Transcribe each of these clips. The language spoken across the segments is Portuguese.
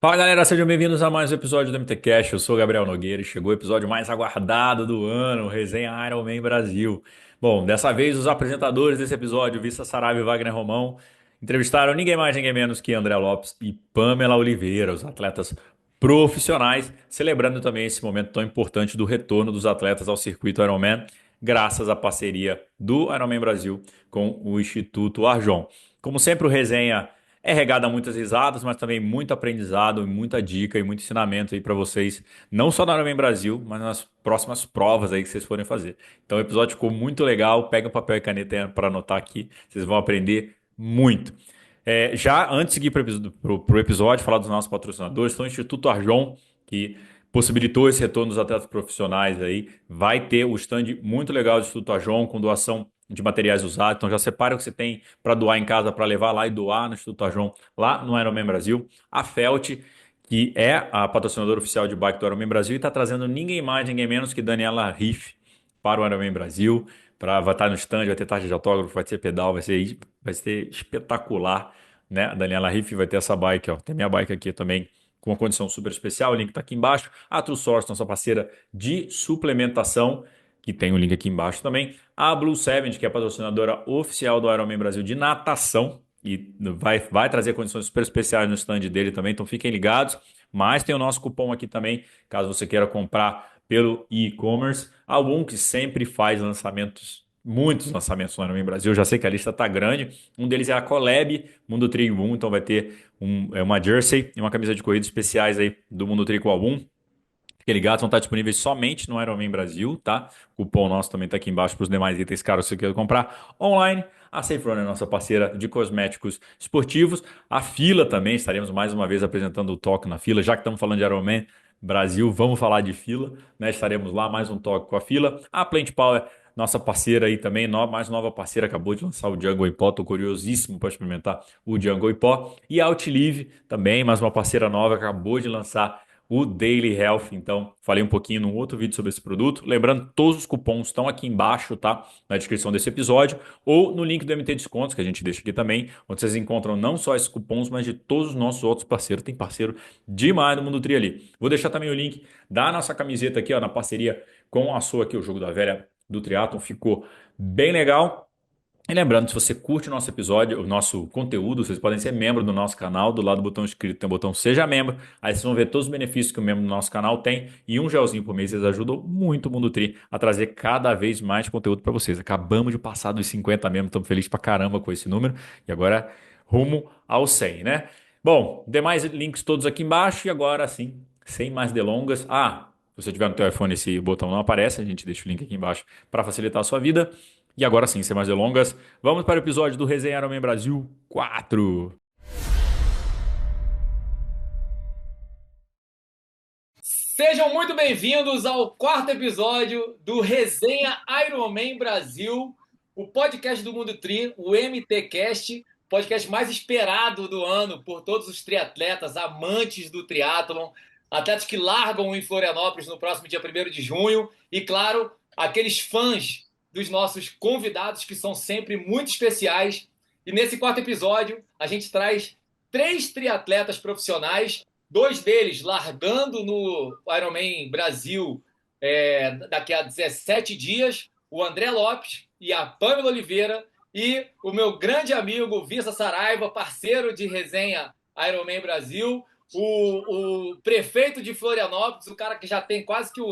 Fala galera, sejam bem-vindos a mais um episódio do MTCast. Eu sou o Gabriel Nogueira e chegou o episódio mais aguardado do ano, o Resenha Iron Man Brasil. Bom, dessa vez os apresentadores desse episódio, Vissa Saraiva e Wagner Romão, entrevistaram ninguém mais, ninguém menos que André Lopes e Pamela Oliveira, os atletas profissionais, celebrando também esse momento tão importante do retorno dos atletas ao circuito Ironman, graças à parceria do Ironman Brasil com o Instituto Arjon. Como sempre, o Resenha é regada a muitas risadas, mas também muito aprendizado, muita dica e muito ensinamento aí para vocês, não só no Ironman Brasil, mas nas próximas provas aí que vocês forem fazer. Então o episódio ficou muito legal, pega um papel e caneta para anotar aqui, vocês vão aprender muito. Já antes de seguir para o episódio, falar dos nossos patrocinadores, então o Instituto Arjon, que possibilitou esse retorno dos atletas profissionais aí, vai ter o stand muito legal do Instituto Arjon, com doação de materiais usados. Então já separa o que você tem para doar em casa, para levar lá e doar no Instituto Arjon, lá no Ironman Brasil. A Felt, que é a patrocinadora oficial de bike do Ironman Brasil, e está trazendo ninguém mais, ninguém menos que Daniela Riff para o Ironman Brasil. Vai estar no stand, vai ter taxa de autógrafo, vai ter pedal, vai ser espetacular, né? A Daniela Riff vai ter essa bike, ó. Tem minha bike aqui também, com uma condição super especial. O link está aqui embaixo. A True Source, nossa parceira de suplementação, que tem o link aqui embaixo também. A Blue Seven, que é a patrocinadora oficial do Ironman Brasil de natação. E vai trazer condições super especiais no stand dele também, então fiquem ligados. Mas tem o nosso cupom aqui também, caso você queira comprar pelo e-commerce. Algum que sempre faz lançamentos, muitos lançamentos no Ironman Brasil. Já sei que a lista está grande. Um deles é a Collab Mundo Tri 1, então vai ter uma jersey e uma camisa de corrida especiais aí do Mundo Tri com algum. Fiquem ligados, vão estar disponíveis somente no Ironman Brasil, tá? O cupom nosso também está aqui embaixo para os demais itens caros se você quer comprar online. A Safe Runner é nossa parceira de cosméticos esportivos. A Fila também, estaremos mais uma vez apresentando o toque na Fila, já que estamos falando de Ironman Brasil, vamos falar de Fila, né? Estaremos lá, mais um toque com a Fila. A Plant Power, nossa parceira aí também, mais nova parceira, acabou de lançar o Jungle Ipó, estou curiosíssimo para experimentar o Jungle Ipó. E a Outlive também, mais uma parceira nova, acabou de lançar o Daily Health. Então, falei um pouquinho num outro vídeo sobre esse produto. Lembrando, todos os cupons estão aqui embaixo, tá? Na descrição desse episódio, ou no link do MT Descontos, que a gente deixa aqui também, onde vocês encontram não só esses cupons, mas de todos os nossos outros parceiros. Tem parceiro demais do Mundo Tri ali. Vou deixar também o link da nossa camiseta aqui, ó, na parceria com a sua aqui, o Jogo da Velha do Triathlon. Ficou bem legal. E lembrando, se você curte o nosso episódio, o nosso conteúdo, vocês podem ser membro do nosso canal. Do lado do botão inscrito tem o botão Seja Membro. Aí vocês vão ver todos os benefícios que o membro do nosso canal tem. E um gelzinho por mês, eles ajudam muito o Mundo Tri a trazer cada vez mais conteúdo para vocês. Acabamos de passar dos 50 membros, estamos felizes pra caramba com esse número. E agora rumo ao 100, né? Bom, demais links todos aqui embaixo. E agora sim, sem mais delongas. Se você tiver no teu iPhone, esse botão não aparece. A gente deixa o link aqui embaixo para facilitar a sua vida. E agora sim, sem mais delongas, vamos para o episódio do Resenha Ironman Brasil 4. Sejam muito bem-vindos ao quarto episódio do Resenha Ironman Brasil, o podcast do Mundo Tri, o MTCast, podcast mais esperado do ano por todos os triatletas, amantes do triatlon, atletas que largam em Florianópolis no próximo dia 1º de junho e, claro, aqueles fãs dos nossos convidados que são sempre muito especiais. E nesse quarto episódio, a gente traz 3 triatletas profissionais, 2 deles largando no Ironman Brasil daqui a 17 dias, o André Lopes e a Pamela Oliveira, e o meu grande amigo Vissa Saraiva, parceiro de resenha Ironman Brasil, o prefeito de Florianópolis, o cara que já tem quase que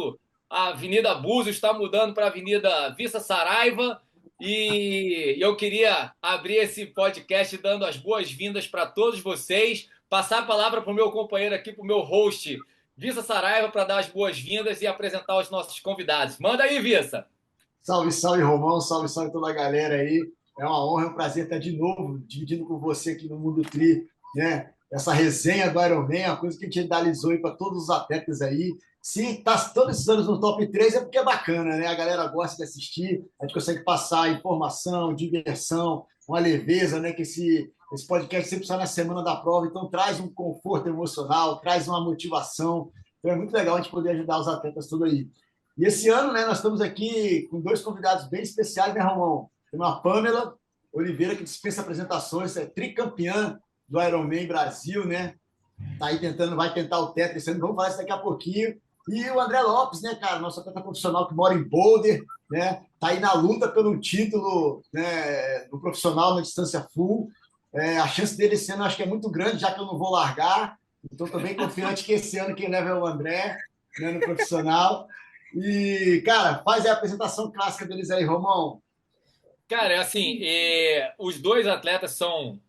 a Avenida Búzios está mudando para a Avenida Vissa Saraiva. E eu queria abrir esse podcast dando as boas-vindas para todos vocês, passar a palavra para o meu companheiro aqui, para o meu host, Vissa Saraiva, para dar as boas-vindas e apresentar os nossos convidados. Manda aí, Vissa! Salve, salve, Romão, salve, salve toda a galera aí. É uma honra, é um prazer estar de novo dividindo com você aqui no Mundo Tri, né? Essa resenha do Ironman, uma coisa que a gente idealizou aí para todos os atletas aí. Se está todos esses anos no top 3 é porque é bacana, né? A galera gosta de assistir, a gente consegue passar informação, diversão, uma leveza, né? Que esse podcast sempre sai na semana da prova, então traz um conforto emocional, traz uma motivação. Então é muito legal a gente poder ajudar os atletas tudo aí. E esse ano, né, nós estamos aqui com 2 convidados bem especiais, né, Romão? Tem uma Pamela Oliveira, que dispensa apresentações, é tricampeã do Ironman Brasil, né? Tá aí tentando, vai tentar o tetra esse ano, vamos falar isso daqui a pouquinho. E o André Lopes, né, cara, nosso atleta profissional que mora em Boulder, né, tá aí na luta pelo título, né, do profissional na distância full. A chance dele esse ano acho que é muito grande, já que eu não vou largar. Então, estou bem confiante que esse ano quem leva é o André, né, no profissional. E, cara, faz aí a apresentação clássica deles aí, Romão. Cara, é assim, os dois atletas são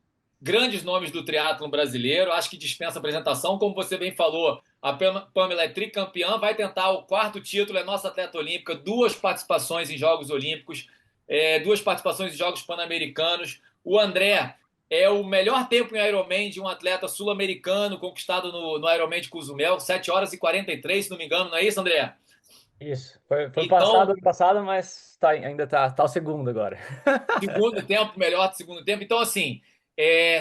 grandes nomes do triatlon brasileiro, acho que dispensa apresentação, como você bem falou, a Pamela é tricampeã, vai tentar o quarto título, é nossa atleta olímpica, duas participações em Jogos Olímpicos, duas participações em Jogos Pan-Americanos. O André é o melhor tempo em Ironman de um atleta sul-americano conquistado no Ironman de Cozumel, 7 horas e 43, se não me engano, não é isso, André? Isso. Foi o Então, ano passado, mas ainda tá o segundo agora. segundo tempo, melhor do segundo tempo. Então, assim,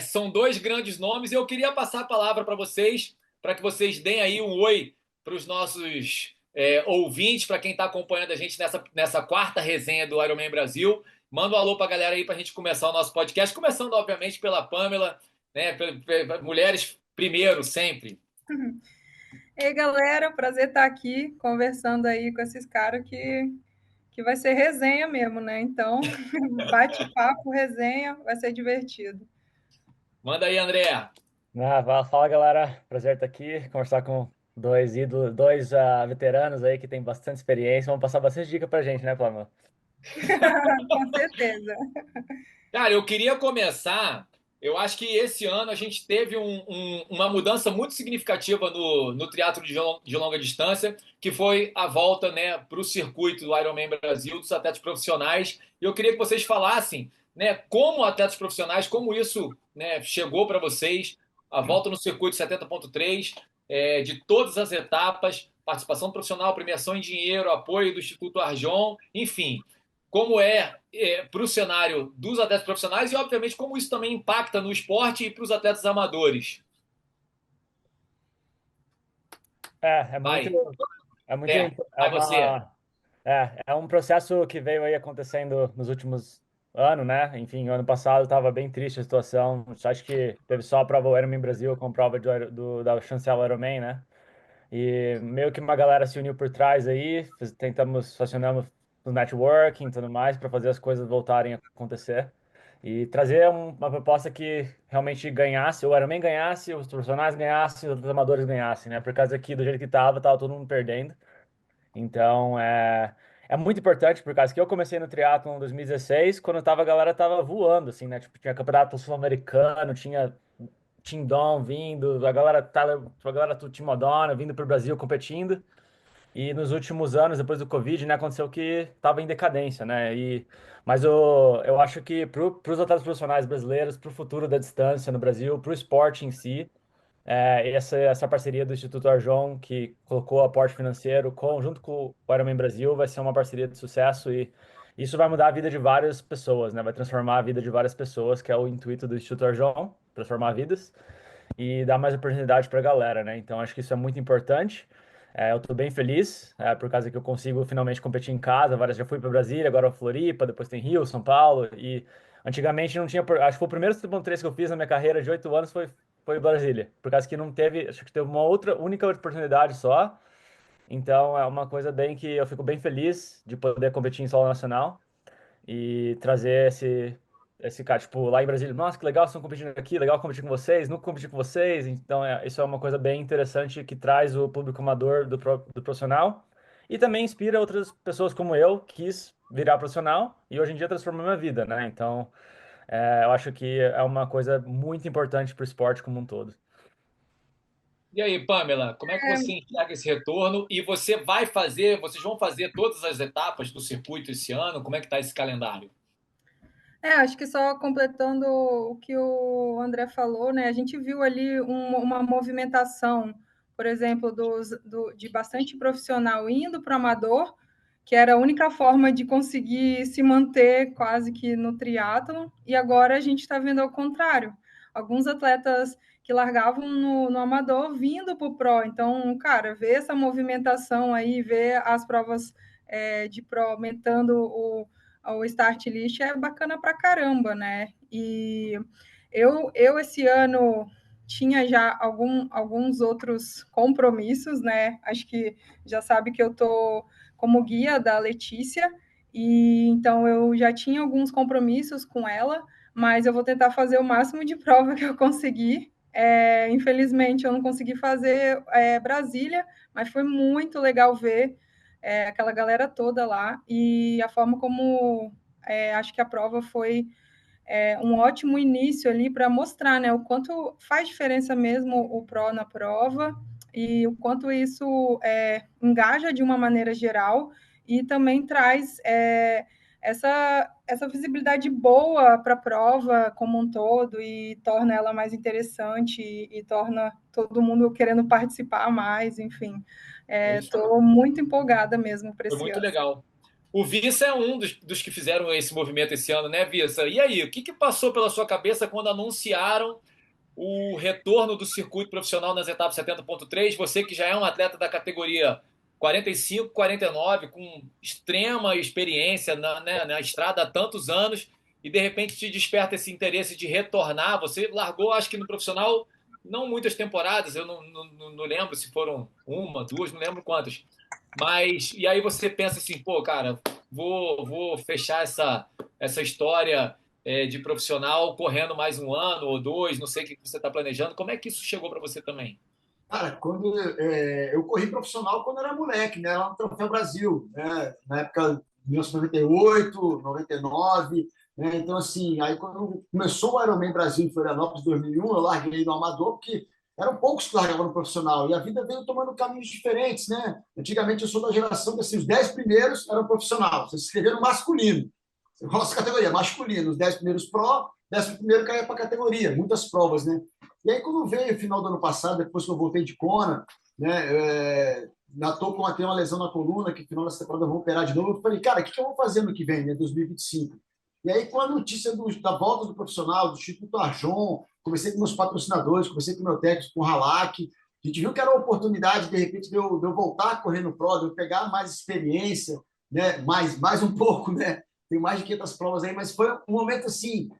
são dois grandes nomes. Eu queria passar a palavra para que vocês deem aí um oi para os nossos ouvintes, para quem está acompanhando a gente nessa quarta resenha do Ironman Brasil. Manda um alô para a galera aí para a gente começar o nosso podcast. Começando, obviamente, pela Pamela, né? Mulheres primeiro, sempre. Ei, galera, prazer estar aqui conversando aí com esses caras que vai ser resenha mesmo, né? Então, bate-papo, resenha, vai ser divertido. Manda aí, André. Fala, galera. Prazer estar aqui, conversar com dois ídolos, dois veteranos aí que têm bastante experiência. Vão passar bastante dica pra gente, né, Flávio? Com certeza. Cara, eu queria começar. Eu acho que esse ano a gente teve uma mudança muito significativa no triatlo de longa distância, que foi a volta, né, para o circuito do Ironman Brasil dos atletas profissionais. E eu queria que vocês falassem, né, como atletas profissionais, como isso, né, chegou para vocês, a volta no circuito 70.3, de todas as etapas, participação profissional, premiação em dinheiro, apoio do Instituto Arjon, enfim como para o cenário dos atletas profissionais e, obviamente, como isso também impacta no esporte e para os atletas amadores. É muito, Vai, é muito, é vai você. uma, é um processo que veio aí acontecendo nos últimos anos, né? Enfim, o ano passado estava bem triste a situação. Acho que teve só a prova do Ironman Brasil com prova da Chancela Ironman, né? E meio que uma galera se uniu por trás aí, facionamos o networking e tudo mais para fazer as coisas voltarem a acontecer. E trazer uma proposta que realmente ganhasse, o Ironman ganhasse, os profissionais ganhassem, os amadores ganhassem, né? Por causa que do jeito que tava todo mundo perdendo. Então, é muito importante, por causa que eu comecei no triatlon em 2016, quando a galera tava voando, assim, né? Tipo, tinha campeonato sul-americano, tinha Tindom vindo, a galera do Team Madonna vindo para o Brasil competindo. E nos últimos anos, depois do Covid, né, aconteceu que estava em decadência, né? Mas eu acho que para os atletas profissionais brasileiros, para o futuro da distância no Brasil, para o esporte em si, essa parceria do Instituto Arjon, que colocou aporte financeiro junto com o Ironman Brasil, vai ser uma parceria de sucesso e isso vai mudar a vida de várias pessoas, né? Vai transformar a vida de várias pessoas, que é o intuito do Instituto Arjon, transformar vidas e dar mais oportunidade para a galera, né? Então acho que isso é muito importante. Eu estou bem feliz, por causa que eu consigo finalmente competir em casa. Já fui para Brasília, agora Floripa, depois tem Rio, São Paulo. E antigamente não tinha. Acho que foi o primeiro 3 que eu fiz na minha carreira de 8 anos foi Brasília, por causa que não teve. Acho que teve uma única oportunidade só. Então é uma coisa bem que eu fico bem feliz de poder competir em solo nacional e trazer esse cara, tipo, lá em Brasília, nossa, que legal, vocês estão competindo aqui, legal competir com vocês, nunca competi com vocês, então isso é uma coisa bem interessante que traz o público amador do profissional e também inspira outras pessoas como eu, que quis virar profissional e hoje em dia transformou minha vida, né? Então, eu acho que é uma coisa muito importante para o esporte como um todo. E aí, Pamela, como é que você enxerga esse retorno? E vocês vão fazer todas as etapas do circuito esse ano? Como é que está esse calendário? Acho que só completando o que o André falou, né? A gente viu ali uma movimentação, por exemplo, de bastante profissional indo para o amador, que era a única forma de conseguir se manter quase que no triatlon, e agora a gente está vendo ao contrário. Alguns atletas que largavam no amador vindo para o pro. Então, cara, ver essa movimentação aí, ver as provas de pro aumentando o start list é bacana pra caramba, né? E eu esse ano tinha já alguns outros compromissos, né? Acho que já sabe que eu estou como guia da Letícia, e então eu já tinha alguns compromissos com ela, mas eu vou tentar fazer o máximo de prova que eu conseguir. Infelizmente, eu não consegui fazer Brasília, mas foi muito legal ver aquela galera toda lá e a forma como acho que a prova foi um ótimo início ali para mostrar, né, o quanto faz diferença mesmo o pró na prova e o quanto isso engaja de uma maneira geral e também traz essa visibilidade boa para a prova como um todo e torna ela mais interessante e torna todo mundo querendo participar mais, enfim. Estou muito empolgada mesmo para Foi esse muito ano. legal. O Vissa é um dos que fizeram esse movimento esse ano, né, Vissa? E aí, o que passou pela sua cabeça quando anunciaram o retorno do circuito profissional nas etapas 70.3? Você que já é um atleta da categoria 45, 49, com extrema experiência na estrada há tantos anos, e de repente te desperta esse interesse de retornar. Você largou, acho que no profissional, não muitas temporadas, eu não lembro se foram uma, duas, não lembro quantas. Mas, e aí você pensa assim, pô, cara, vou fechar essa história de profissional correndo mais um ano ou dois, não sei o que você está planejando. Como é que isso chegou para você também? Cara, quando eu corri profissional quando era moleque, né? Lá no Troféu Brasil, né? Na época de 1998, 99, né? Então, assim, aí quando começou o Ironman Brasil em Florianópolis, 2001, eu larguei no amador, porque eram poucos que largavam no profissional, e a vida veio tomando caminhos diferentes, né? Antigamente eu sou da geração que, assim, os 10 primeiros eram profissional, você se inscrevia no masculino, nossa categoria, masculino, os 10 primeiros pró, 10 primeiro caía para a categoria, muitas provas, né? E aí, quando veio o final do ano passado, depois que eu voltei de Kona, né, ainda estou com uma lesão na coluna, que no final dessa temporada eu vou operar de novo. Eu falei, cara, o que eu vou fazer no que vem, né, 2025? E aí, com a notícia da volta do profissional, do Instituto Arjon, conversei com meus patrocinadores, conversei com o meu técnico, com o Halak, a gente viu que era uma oportunidade, de repente, de eu voltar a correr no Pro, de eu pegar mais experiência, né, mais um pouco, né? Tem mais de 500 provas aí, mas foi um momento assim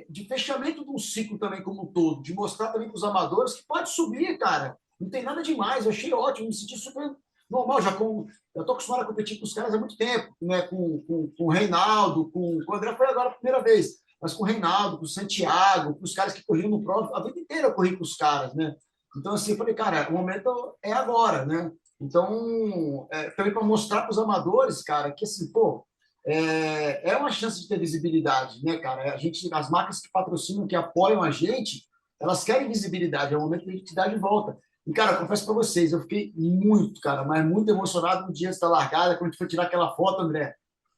de fechamento de um ciclo também como um todo, de mostrar também para os amadores que pode subir, cara. Não tem nada demais, eu achei ótimo, me senti super normal, eu estou acostumado a competir com os caras há muito tempo, né? Com o Reinaldo, com o André foi agora a primeira vez, mas com o Reinaldo, com o Santiago, com os caras que corriam no prova, a vida inteira eu corri com os caras, né? Então, assim, eu falei, cara, o momento é agora, né? Então, também para mostrar para os amadores, cara, que assim, pô, uma chance de ter visibilidade, né, cara? As marcas que patrocinam, que apoiam a gente, elas querem visibilidade, é o momento que a gente dá de volta. E, cara, eu confesso para vocês, eu fiquei muito, cara, mas muito emocionado no dia antes da largada, quando a gente foi tirar aquela foto, André,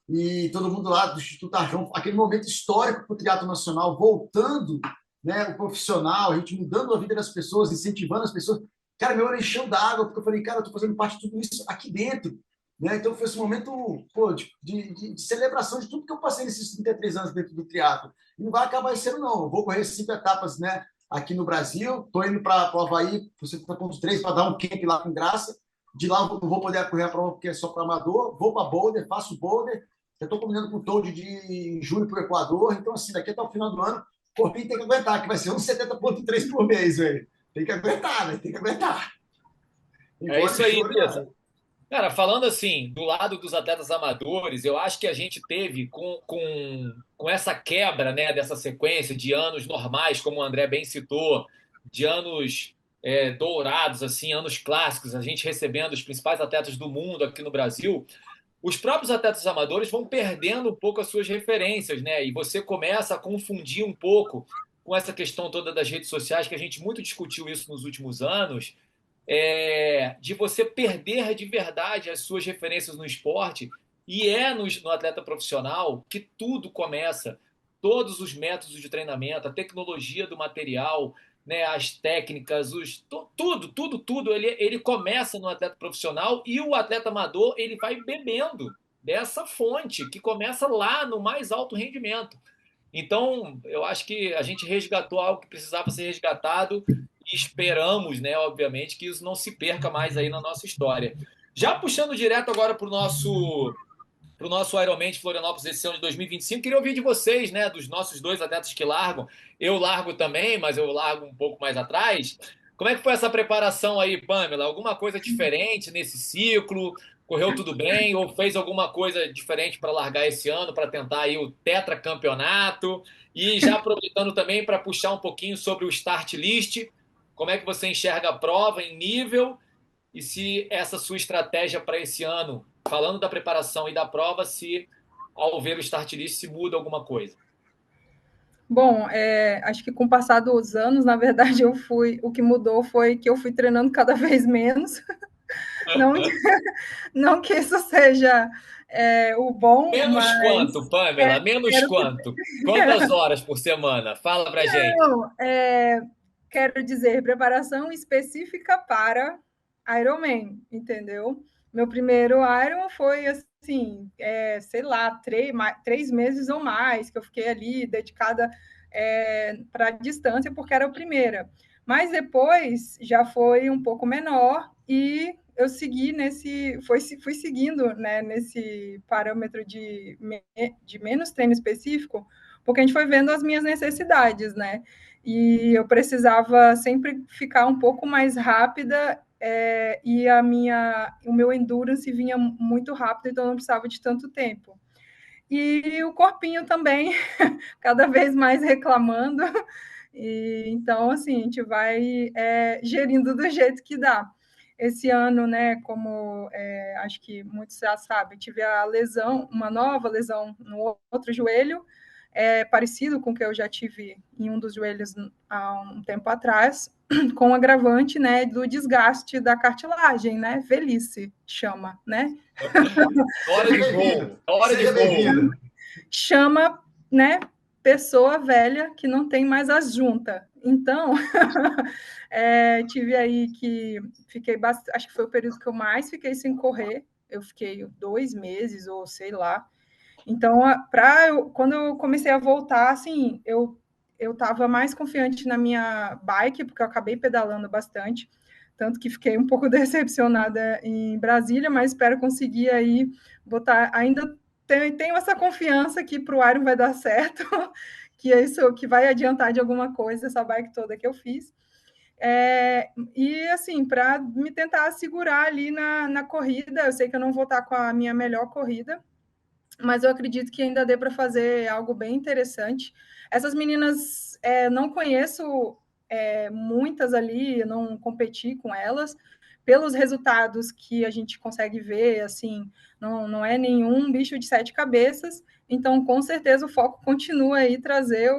e todo mundo lá do Instituto Arjão, aquele momento histórico para o triatlo nacional, voltando, né, o profissional, a gente mudando a vida das pessoas, incentivando as pessoas. Cara, meu olho encheu d'água, porque eu falei, cara, eu estou fazendo parte de tudo isso aqui dentro. Né? Então, foi esse momento pô, de celebração de tudo que eu passei nesses 33 anos dentro do triatlo. E não vai acabar esse ano, não. Eu vou correr 5 etapas, né, aqui no Brasil. Estou indo para o Havaí, você está com os 3 para dar um camp lá com graça. De lá eu não vou poder correr a prova porque é só para amador. Vou para Boulder, faço Boulder. Eu estou combinando com o Toad de julho para o Equador. Então, assim, daqui até o final do ano, o corpinho tem que aguentar, que vai ser uns 70,3 por mês, velho. Tem que aguentar, né? Tem que aguentar. É isso aí, Bessa. Cara, falando assim, do lado dos atletas amadores, eu acho que a gente teve com essa quebra, né, dessa sequência de anos normais, como o André bem citou, de anos dourados, assim, anos clássicos, a gente recebendo os principais atletas do mundo aqui no Brasil, os próprios atletas amadores vão perdendo um pouco as suas referências, né? E você começa a confundir um pouco com essa questão toda das redes sociais, que a gente muito discutiu isso nos últimos anos, de você perder de verdade as suas referências no esporte, e no atleta profissional que tudo começa, todos os métodos de treinamento, a tecnologia do material, né, as técnicas, tudo, ele começa no atleta profissional, e o atleta amador ele vai bebendo dessa fonte que começa lá no mais alto rendimento. Então, eu acho que a gente resgatou algo que precisava ser resgatado e esperamos, né, obviamente, que isso não se perca mais aí na nossa história. Já puxando direto agora para o para o nosso Ironman de Florianópolis esse ano de 2025. Queria ouvir de vocês, né, dos nossos dois atletas que largam. Eu largo também, mas eu largo um pouco mais atrás. Como é que foi essa preparação aí, Pamela? Alguma coisa diferente nesse ciclo? Correu tudo bem? Ou fez alguma coisa diferente para largar esse ano, para tentar aí o tetracampeonato? E já aproveitando também para puxar um pouquinho sobre o start list, como é que você enxerga a prova em nível e se essa sua estratégia para esse ano, falando da preparação e da prova, se ao ver o start list se muda alguma coisa? Bom, acho que com o passar dos anos, na verdade, o que mudou foi que eu fui treinando cada vez menos. Não, não que isso seja o bom, Menos mas quanto, Pamela? Menos quero, quanto? Quantas horas por semana? Fala pra gente. não, quero dizer, preparação específica para Ironman, entendeu? Meu primeiro Iron foi assim, sei lá, 3 meses ou mais que eu fiquei ali dedicada para a distância, porque era a primeira. Mas depois já foi um pouco menor e eu segui fui seguindo, né, nesse parâmetro de menos treino específico, porque a gente foi vendo as minhas necessidades, né? E eu precisava sempre ficar um pouco mais rápida e o meu endurance vinha muito rápido, então eu não precisava de tanto tempo. E o corpinho também, cada vez mais reclamando. E, então, assim, a gente vai gerindo do jeito que dá. Esse ano, né, como acho que muitos já sabem, tive a lesão, uma nova lesão no outro joelho, parecido com o que eu já tive em um dos joelhos há um tempo atrás, com o agravante, né, do desgaste da cartilagem, né, velhice chama, né? Hora Seja de bem-vindo. voo. Hora de Seja voo. bem-vindo. Chama, né, pessoa velha que não tem mais as juntas. Então, tive aí que fiquei bastante, acho que foi o período que eu mais fiquei sem correr. Eu fiquei 2 meses ou sei lá. Então, quando eu comecei a voltar, assim, eu estava mais confiante na minha bike, porque eu acabei pedalando bastante, tanto que fiquei um pouco decepcionada em Brasília, mas espero conseguir aí botar, ainda tenho essa confiança que para o Iron vai dar certo, que é isso que vai adiantar de alguma coisa essa bike toda que eu fiz. E assim, para me tentar segurar ali na corrida, eu sei que eu não vou estar com a minha melhor corrida, mas eu acredito que ainda dê para fazer algo bem interessante. Essas meninas, não conheço muitas ali, eu não competi com elas. Pelos resultados que a gente consegue ver, assim, não é nenhum bicho de 7 cabeças, então com certeza o foco continua aí trazer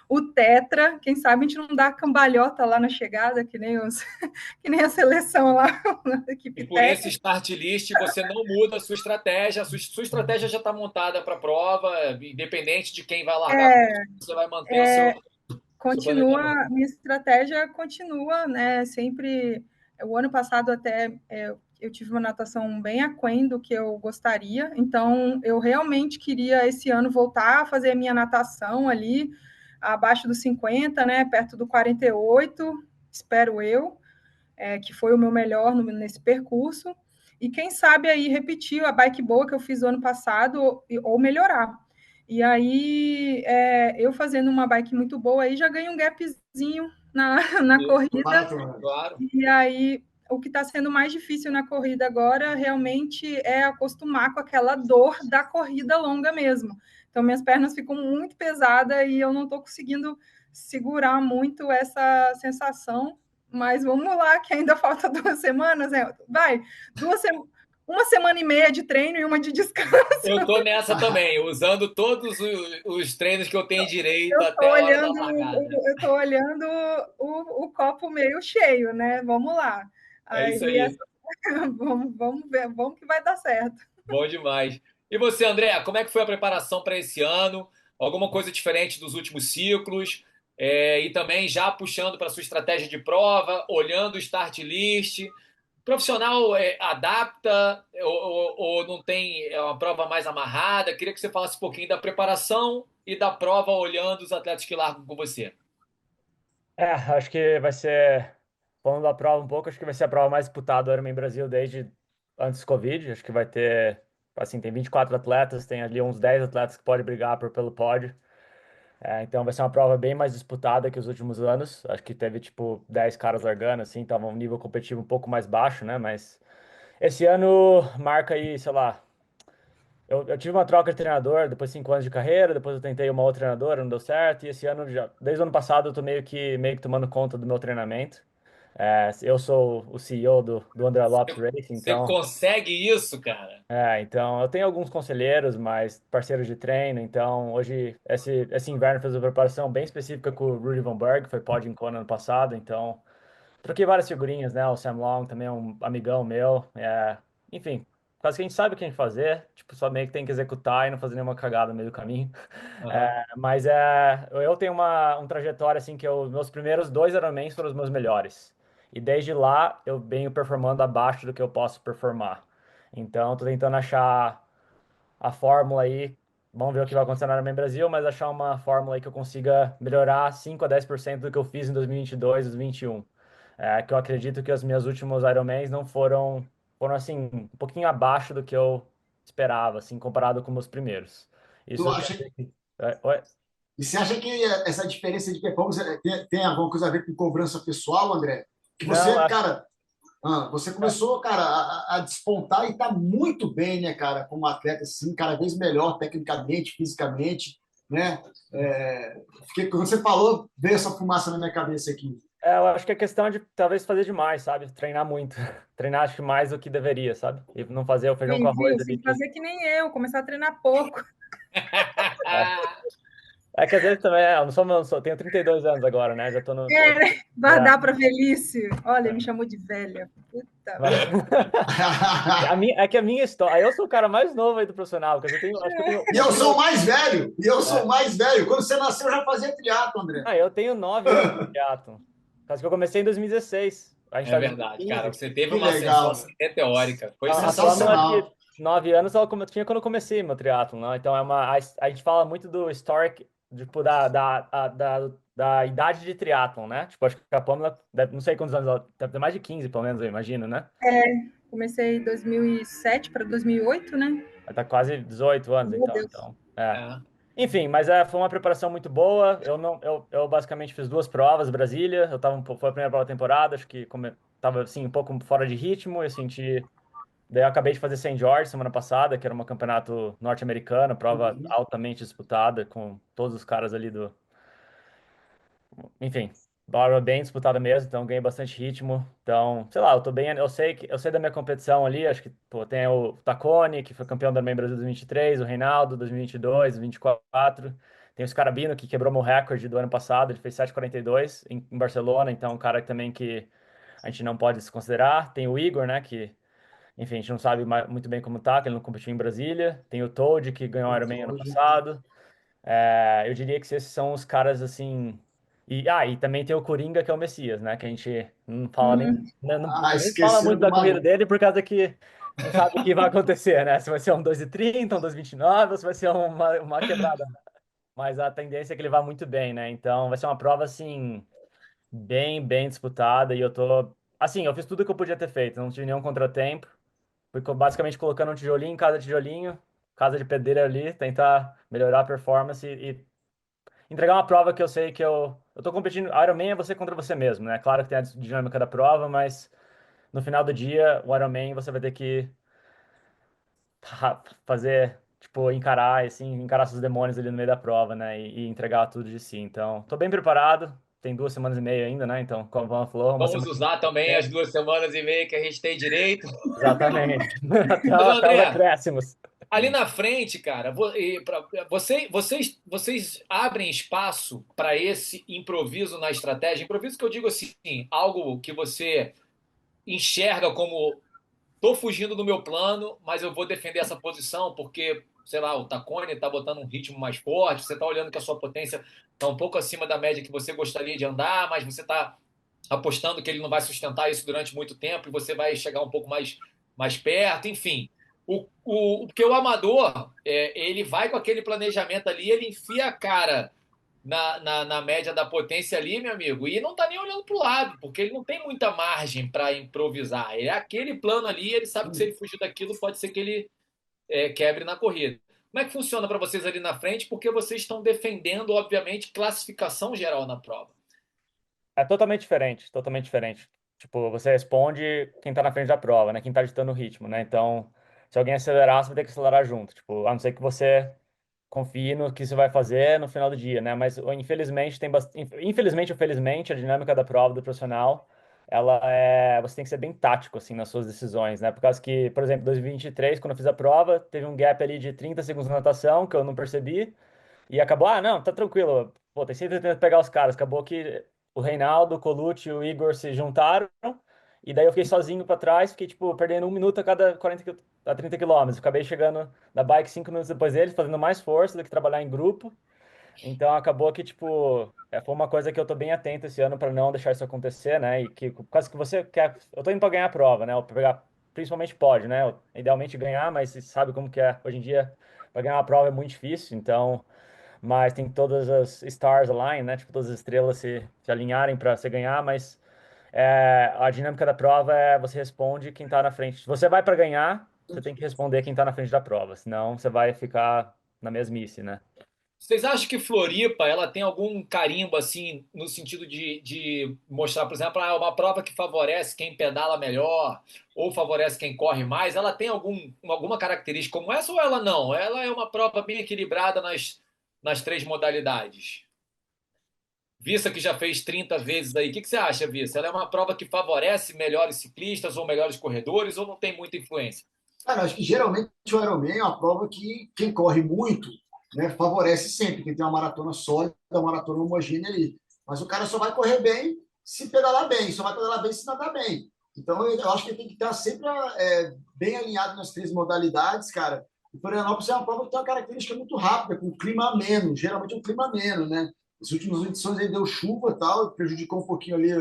o Tetra. Quem sabe a gente não dá cambalhota lá na chegada, que nem a seleção lá na E equipe por esse técnica. start list, você não muda a sua estratégia. A sua estratégia já está montada para a prova, independente de quem vai largar, você vai manter o seu planejamento. Minha estratégia continua, né? Sempre, o ano passado até eu tive uma natação bem aquém do que eu gostaria, então eu realmente queria esse ano voltar a fazer a minha natação ali abaixo dos 50, né? Perto do 48, espero eu, que foi o meu melhor nesse percurso. E quem sabe aí repetir a bike boa que eu fiz o ano passado ou melhorar. E aí, eu fazendo uma bike muito boa, aí já ganho um gapzinho na corrida. Claro. E aí, o que está sendo mais difícil na corrida agora realmente é acostumar com aquela dor da corrida longa mesmo. Então, minhas pernas ficam muito pesadas e eu não estou conseguindo segurar muito essa sensação. Mas vamos lá, que ainda falta 2 semanas, né? Vai, 1 semana e meia de treino e uma de descanso. Eu estou nessa também, usando todos os treinos que eu tenho direito Eu até estou a hora da olhando, largada. eu tô olhando o copo meio cheio, né? Vamos lá. É isso Aí aí. vamos ver, vamos que vai dar certo. Bom demais. E você, André, como é que foi a preparação para esse ano? Alguma coisa diferente dos últimos ciclos? E também já puxando para a sua estratégia de prova, olhando o start list. O profissional adapta ou não tem uma prova mais amarrada? Queria que você falasse um pouquinho da preparação e da prova olhando os atletas que largam com você. Acho que vai ser, falando da prova um pouco, acho que vai ser a prova mais disputada do Ironman Brasil desde antes do Covid. Acho que vai ter assim, tem 24 atletas, tem ali uns 10 atletas que podem brigar pelo pódio. Então vai ser uma prova bem mais disputada que os últimos anos. Acho que teve tipo 10 caras largando, assim, tava um nível competitivo um pouco mais baixo, né? Mas esse ano marca aí, sei lá. Eu tive uma troca de treinador depois de 5 anos de carreira, depois eu tentei uma outra treinadora, não deu certo, e esse ano já, desde o ano passado, eu tô meio que tomando conta do meu treinamento. Eu sou o CEO do André Lopes Racing, Você então. consegue isso, cara? Então, eu tenho alguns conselheiros, mas parceiros de treino. Então, hoje, esse inverno fiz uma preparação bem específica com o Rudy Van Berg, foi pódio em Kona ano passado. Então, troquei várias figurinhas, né? O Sam Long também é um amigão meu. Enfim, quase que a gente sabe o que a gente fazer, tipo, só meio que tem que executar e não fazer nenhuma cagada no meio do caminho. Aham. Mas eu tenho uma trajetória assim que meus primeiros 2 Ironmans foram os meus melhores. E desde lá eu venho performando abaixo do que eu posso performar. Então, tô tentando achar a fórmula aí. Vamos ver o que vai acontecer no Ironman Brasil, mas achar uma fórmula aí que eu consiga melhorar 5 a 10% do que eu fiz em 2022 e 2021. Que eu acredito que os meus últimos Ironmans não foram assim, um pouquinho abaixo do que eu esperava, assim, comparado com os primeiros. Tu Isso quer acha, dizer que. Oi? e você acha que essa diferença de performance tem alguma coisa a ver com cobrança pessoal, André? Que Não, você, acho. cara, você começou, cara, a despontar e está muito bem, né, cara, como atleta, assim, cada vez melhor tecnicamente, fisicamente, né? Quando você falou, veio essa fumaça na minha cabeça aqui. Eu acho que é questão de talvez fazer demais, sabe? Treinar muito. Treinar, acho que mais do que deveria, sabe? E não fazer o feijão com arroz Viu? ali Sem que. fazer que nem eu, começar a treinar pouco. É que às vezes também, eu não sou, tenho 32 anos agora, né? Já tô no. Vai dar para velhice. Olha, me chamou de velha. Puta merda. É que a minha história. Eu sou o cara mais novo aí do profissional, porque eu tenho, acho que eu tenho E eu sou o mais velho, é, Quando você nasceu, eu já fazia triatlo, André. eu tenho 9 anos de triatlon. Caso que eu comecei em 2016. A gente É tá em verdade, cara. 2015. Você teve Que uma ascensão legal, assim, meteórica. Foi A Pamela, acho sensacional. que sensacional. 9 anos ela tinha quando eu comecei meu triatlon, né? Então a gente fala muito do historic, tipo, da idade de triatlon, né? Tipo, acho que a Pamela, não sei quantos anos ela, deve ter mais de 15, pelo menos, eu imagino, né? Comecei em 2007 para 2008, né? Ela tá quase 18 anos, Meu então. Deus. Então. É. Enfim, mas foi uma preparação muito boa. Eu não, eu basicamente fiz 2 provas, Brasília. Eu tava foi a primeira prova da temporada, acho que tava assim um pouco fora de ritmo. Eu senti, daí eu acabei de fazer Saint George semana passada, que era um campeonato norte-americano, prova Uhum. altamente disputada com todos os caras ali enfim, Bárbara bem disputada mesmo, então ganhei bastante ritmo. Então, sei lá, eu sei da minha competição ali, acho que pô, tem o Tacone, que foi campeão da Ironman Brasil 2023, o Reinaldo 2022, 2024. Tem o Scarabino, que quebrou meu recorde do ano passado, ele fez 7,42 em Barcelona, então um cara também que a gente não pode desconsiderar. Tem o Igor, né, que, enfim, a gente não sabe muito bem como tá, que ele não competiu em Brasília. Tem o Toad, que ganhou o Ironman ano Hoje. passado. Eu diria que esses são os caras assim. E também tem o Coringa, que é o Messias, né? Que a gente não fala nem, nem fala Esqueceram muito do da corrida maluco. dele por causa que não sabe o que vai acontecer, né? Se vai ser um 2:30, um 2:29, ou se vai ser uma quebrada. Mas a tendência é que ele vá muito bem, né? Então vai ser uma prova assim, bem, bem disputada. E eu tô. Assim, eu fiz tudo que eu podia ter feito, não tive nenhum contratempo. Fui basicamente colocando um tijolinho em cada tijolinho, casa de pedreira ali, tentar melhorar a performance e entregar uma prova que eu sei que eu tô competindo. Ironman é você contra você mesmo, né? Claro que tem a dinâmica da prova, mas no final do dia, o Ironman você vai ter que fazer, tipo, encarar seus demônios ali no meio da prova, né? E entregar tudo de si. Então, tô bem preparado. Tem 2 semanas e meia ainda, né? Então, como a Van falou, uma Vamos semana. usar também as 2 semanas e meia que a gente tem direito. Exatamente. Até, Mas, até os André, acréscimos. ali na frente, cara, vocês abrem espaço para esse improviso na estratégia. Improviso que eu digo assim, algo que você enxerga como tô fugindo do meu plano, mas eu vou defender essa posição porque, sei lá, o Tacone tá botando um ritmo mais forte, você tá olhando que a sua potência tá um pouco acima da média que você gostaria de andar, mas você tá apostando que ele não vai sustentar isso durante muito tempo e você vai chegar um pouco mais perto, enfim. Porque o amador, ele vai com aquele planejamento ali, ele enfia a cara na média da potência ali, meu amigo, e não tá nem olhando pro lado, porque ele não tem muita margem para improvisar. Ele é aquele plano ali, ele sabe que se ele fugir daquilo, pode ser que ele quebre na corrida. Como é que funciona para vocês ali na frente? Porque vocês estão defendendo, obviamente, classificação geral na prova. É totalmente diferente, totalmente diferente. Tipo, você responde quem tá na frente da prova, né? Quem tá ditando o ritmo, né? Então, se alguém acelerar, você vai ter que acelerar junto. Tipo, a não ser que você confie no que você vai fazer no final do dia, né? Mas, infelizmente, infelizmente ou felizmente, a dinâmica da prova do profissional, você tem que ser bem tático, assim, nas suas decisões, né? Por causa que, por exemplo, em 2023, quando eu fiz a prova, teve um gap ali de 30 segundos na natação, que eu não percebi, e acabou, não, tá tranquilo. Pô, tem sempre tentando pegar os caras. Acabou que o Reinaldo, o Colucci e o Igor se juntaram. E daí eu fiquei sozinho pra trás. Fiquei, tipo, perdendo 1 minuto a cada 30 quilômetros. Acabei chegando na bike 5 minutos depois deles, fazendo mais força do que trabalhar em grupo. Então acabou que, tipo, foi uma coisa que eu tô bem atento esse ano pra não deixar isso acontecer, né? E que, por causa que você quer. Eu tô indo pra ganhar a prova, né? Eu pegar, principalmente pode, né? Idealmente ganhar, mas você sabe como que é. Hoje em dia, pra ganhar uma prova é muito difícil. Então mas tem todas as stars align, né? Tipo, todas as estrelas se alinharem para você ganhar, mas a dinâmica da prova é você responde quem tá na frente. Se você vai para ganhar, você tem que responder quem tá na frente da prova, senão você vai ficar na mesmice, né? Vocês acham que Floripa ela tem algum carimbo assim no sentido de mostrar, por exemplo, uma prova que favorece quem pedala melhor ou favorece quem corre mais? Ela tem alguma característica como essa ou ela não? Ela é uma prova bem equilibrada nas três modalidades. Vissa que já fez 30 vezes aí, o que você acha, Vissa? Ela é uma prova que favorece melhores ciclistas ou melhores corredores ou não tem muita influência? Cara, acho que geralmente o Ironman é uma prova que quem corre muito, né, favorece sempre, quem tem uma maratona sólida, uma maratona homogênea ali. Mas o cara só vai correr bem se pedalar bem, só vai pedalar bem se nadar bem. Então, eu acho que ele tem que estar sempre bem alinhado nas três modalidades, cara. E Florianópolis é uma prova que tem uma característica muito rápida, com clima ameno, geralmente é um clima ameno, né? As últimas edições aí deu chuva e tal, prejudicou um pouquinho ali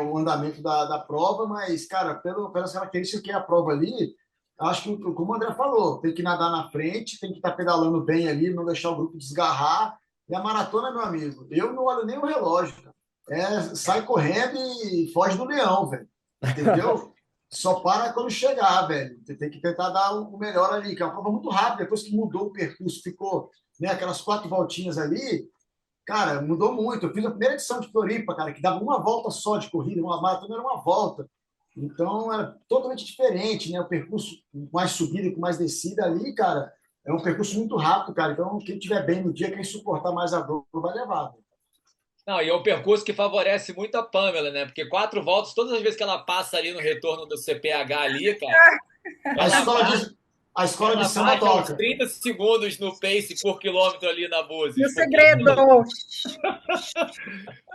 o andamento da prova, mas, cara, pelas características que é a prova ali, acho que, como o André falou, tem que nadar na frente, tem que estar pedalando bem ali, não deixar o grupo desgarrar. E a maratona, meu amigo, eu não olho nem o relógio, cara. Sai correndo e foge do leão, velho. Entendeu? Só para quando chegar, velho. Você tem que tentar dar o melhor ali, que é uma prova muito rápida. Depois que mudou o percurso, ficou, né, aquelas 4 voltinhas ali, cara, mudou muito. Eu fiz a primeira edição de Floripa, cara, que dava uma volta só de corrida, uma maratona era uma volta. Então, era totalmente diferente, né? O percurso com mais subida e com mais descida ali, cara, é um percurso muito rápido, cara. Então, quem estiver bem no dia, quem suportar mais a dor, vai levar. Não, e é um percurso que favorece muito a Pamela, né? Porque 4 voltas, todas as vezes que ela passa ali no retorno do CPH ali, cara, A ela escola baixa, de, a escola de ela samba baixa uns toca. 30 segundos no pace por quilômetro ali na E o Búzios. Porque, segredo,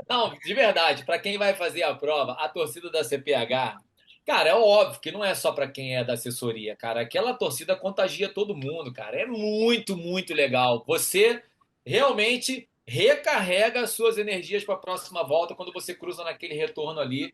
não, de verdade, para quem vai fazer a prova, a torcida da CPH, cara, é óbvio que não é só para quem é da assessoria, cara. Aquela torcida contagia todo mundo, cara. É muito, muito legal. Você realmente recarrega as suas energias para a próxima volta quando você cruza naquele retorno ali,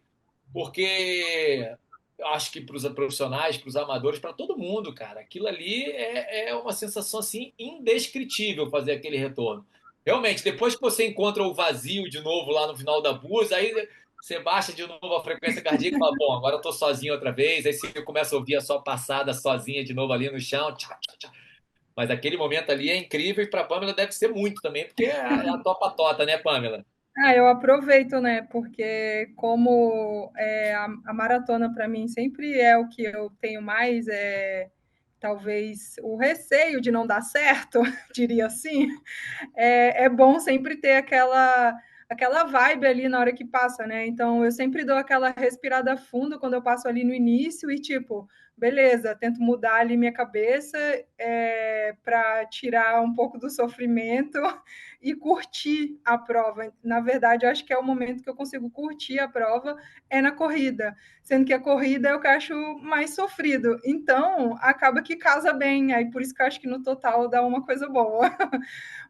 porque eu acho que para os profissionais, para os amadores, para todo mundo, cara, aquilo ali é uma sensação assim indescritível fazer aquele retorno. Realmente, depois que você encontra o vazio de novo lá no final da bus, aí você baixa de novo a frequência cardíaca e fala, bom, agora eu tô sozinho outra vez, aí você começa a ouvir a sua passada sozinha de novo ali no chão. Tchá, tchá, tchá. Mas aquele momento ali é incrível e para a Pamela deve ser muito também, porque é a topa-tota, né, Pamela? eu aproveito, né? Porque como a maratona para mim sempre é o que eu tenho mais, talvez o receio de não dar certo, diria assim. É bom sempre ter aquela vibe ali na hora que passa, né? Então eu sempre dou aquela respirada fundo quando eu passo ali no início e tipo, beleza, tento mudar ali minha cabeça para tirar um pouco do sofrimento e curtir a prova. Na verdade, eu acho que é o momento que eu consigo curtir a prova é na corrida, sendo que a corrida é o que eu acho mais sofrido. Então, acaba que casa bem, aí por isso que eu acho que no total dá uma coisa boa.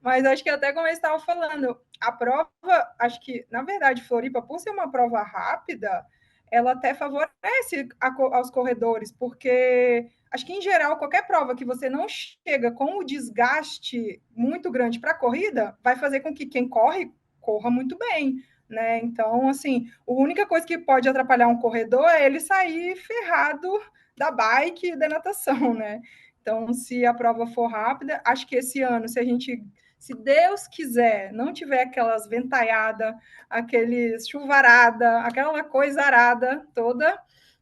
Mas acho que até como eu estava falando, a prova, acho que, na verdade, Floripa, por ser uma prova rápida, ela até favorece aos corredores, porque acho que, em geral, qualquer prova que você não chega com o desgaste muito grande para a corrida, vai fazer com que quem corre, corra muito bem. Né? Então, assim, a única coisa que pode atrapalhar um corredor é ele sair ferrado da bike e da natação, né? Então, se a prova for rápida, acho que esse ano, se Deus quiser, não tiver aquelas ventaiadas, aqueles chuvarada, aquela coisa arada toda,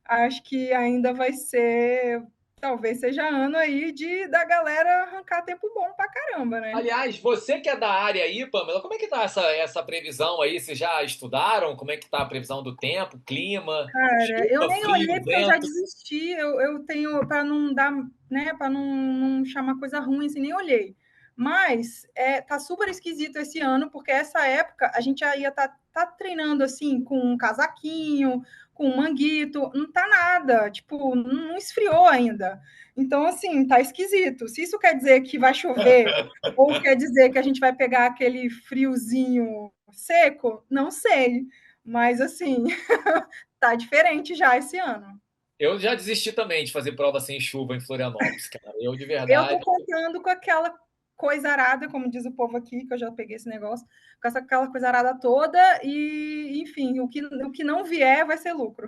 acho que ainda vai ser, talvez seja ano aí da galera arrancar tempo bom pra caramba, né? Aliás, você que é da área aí, Pamela, como é que tá essa previsão aí? Vocês já estudaram? Como é que tá a previsão do tempo, clima, Cara, eu chuva, nem frio, olhei porque eu já vento? desisti. Eu tenho, para não dar, né, para não chamar coisa ruim, assim, nem olhei. Mas tá super esquisito esse ano, porque essa época a gente já ia tá treinando assim com um casaquinho, com um manguito, não tá nada, tipo, não esfriou ainda. Então, assim, tá esquisito. Se isso quer dizer que vai chover, ou quer dizer que a gente vai pegar aquele friozinho seco, não sei. Mas assim, tá diferente já esse ano. Eu já desisti também de fazer prova sem chuva em Florianópolis, cara. Eu, de Eu tô verdade. contando com aquela coisa arada, como diz o povo aqui, que eu já peguei esse negócio, com aquela coisa arada toda, e, enfim, o que não vier vai ser lucro.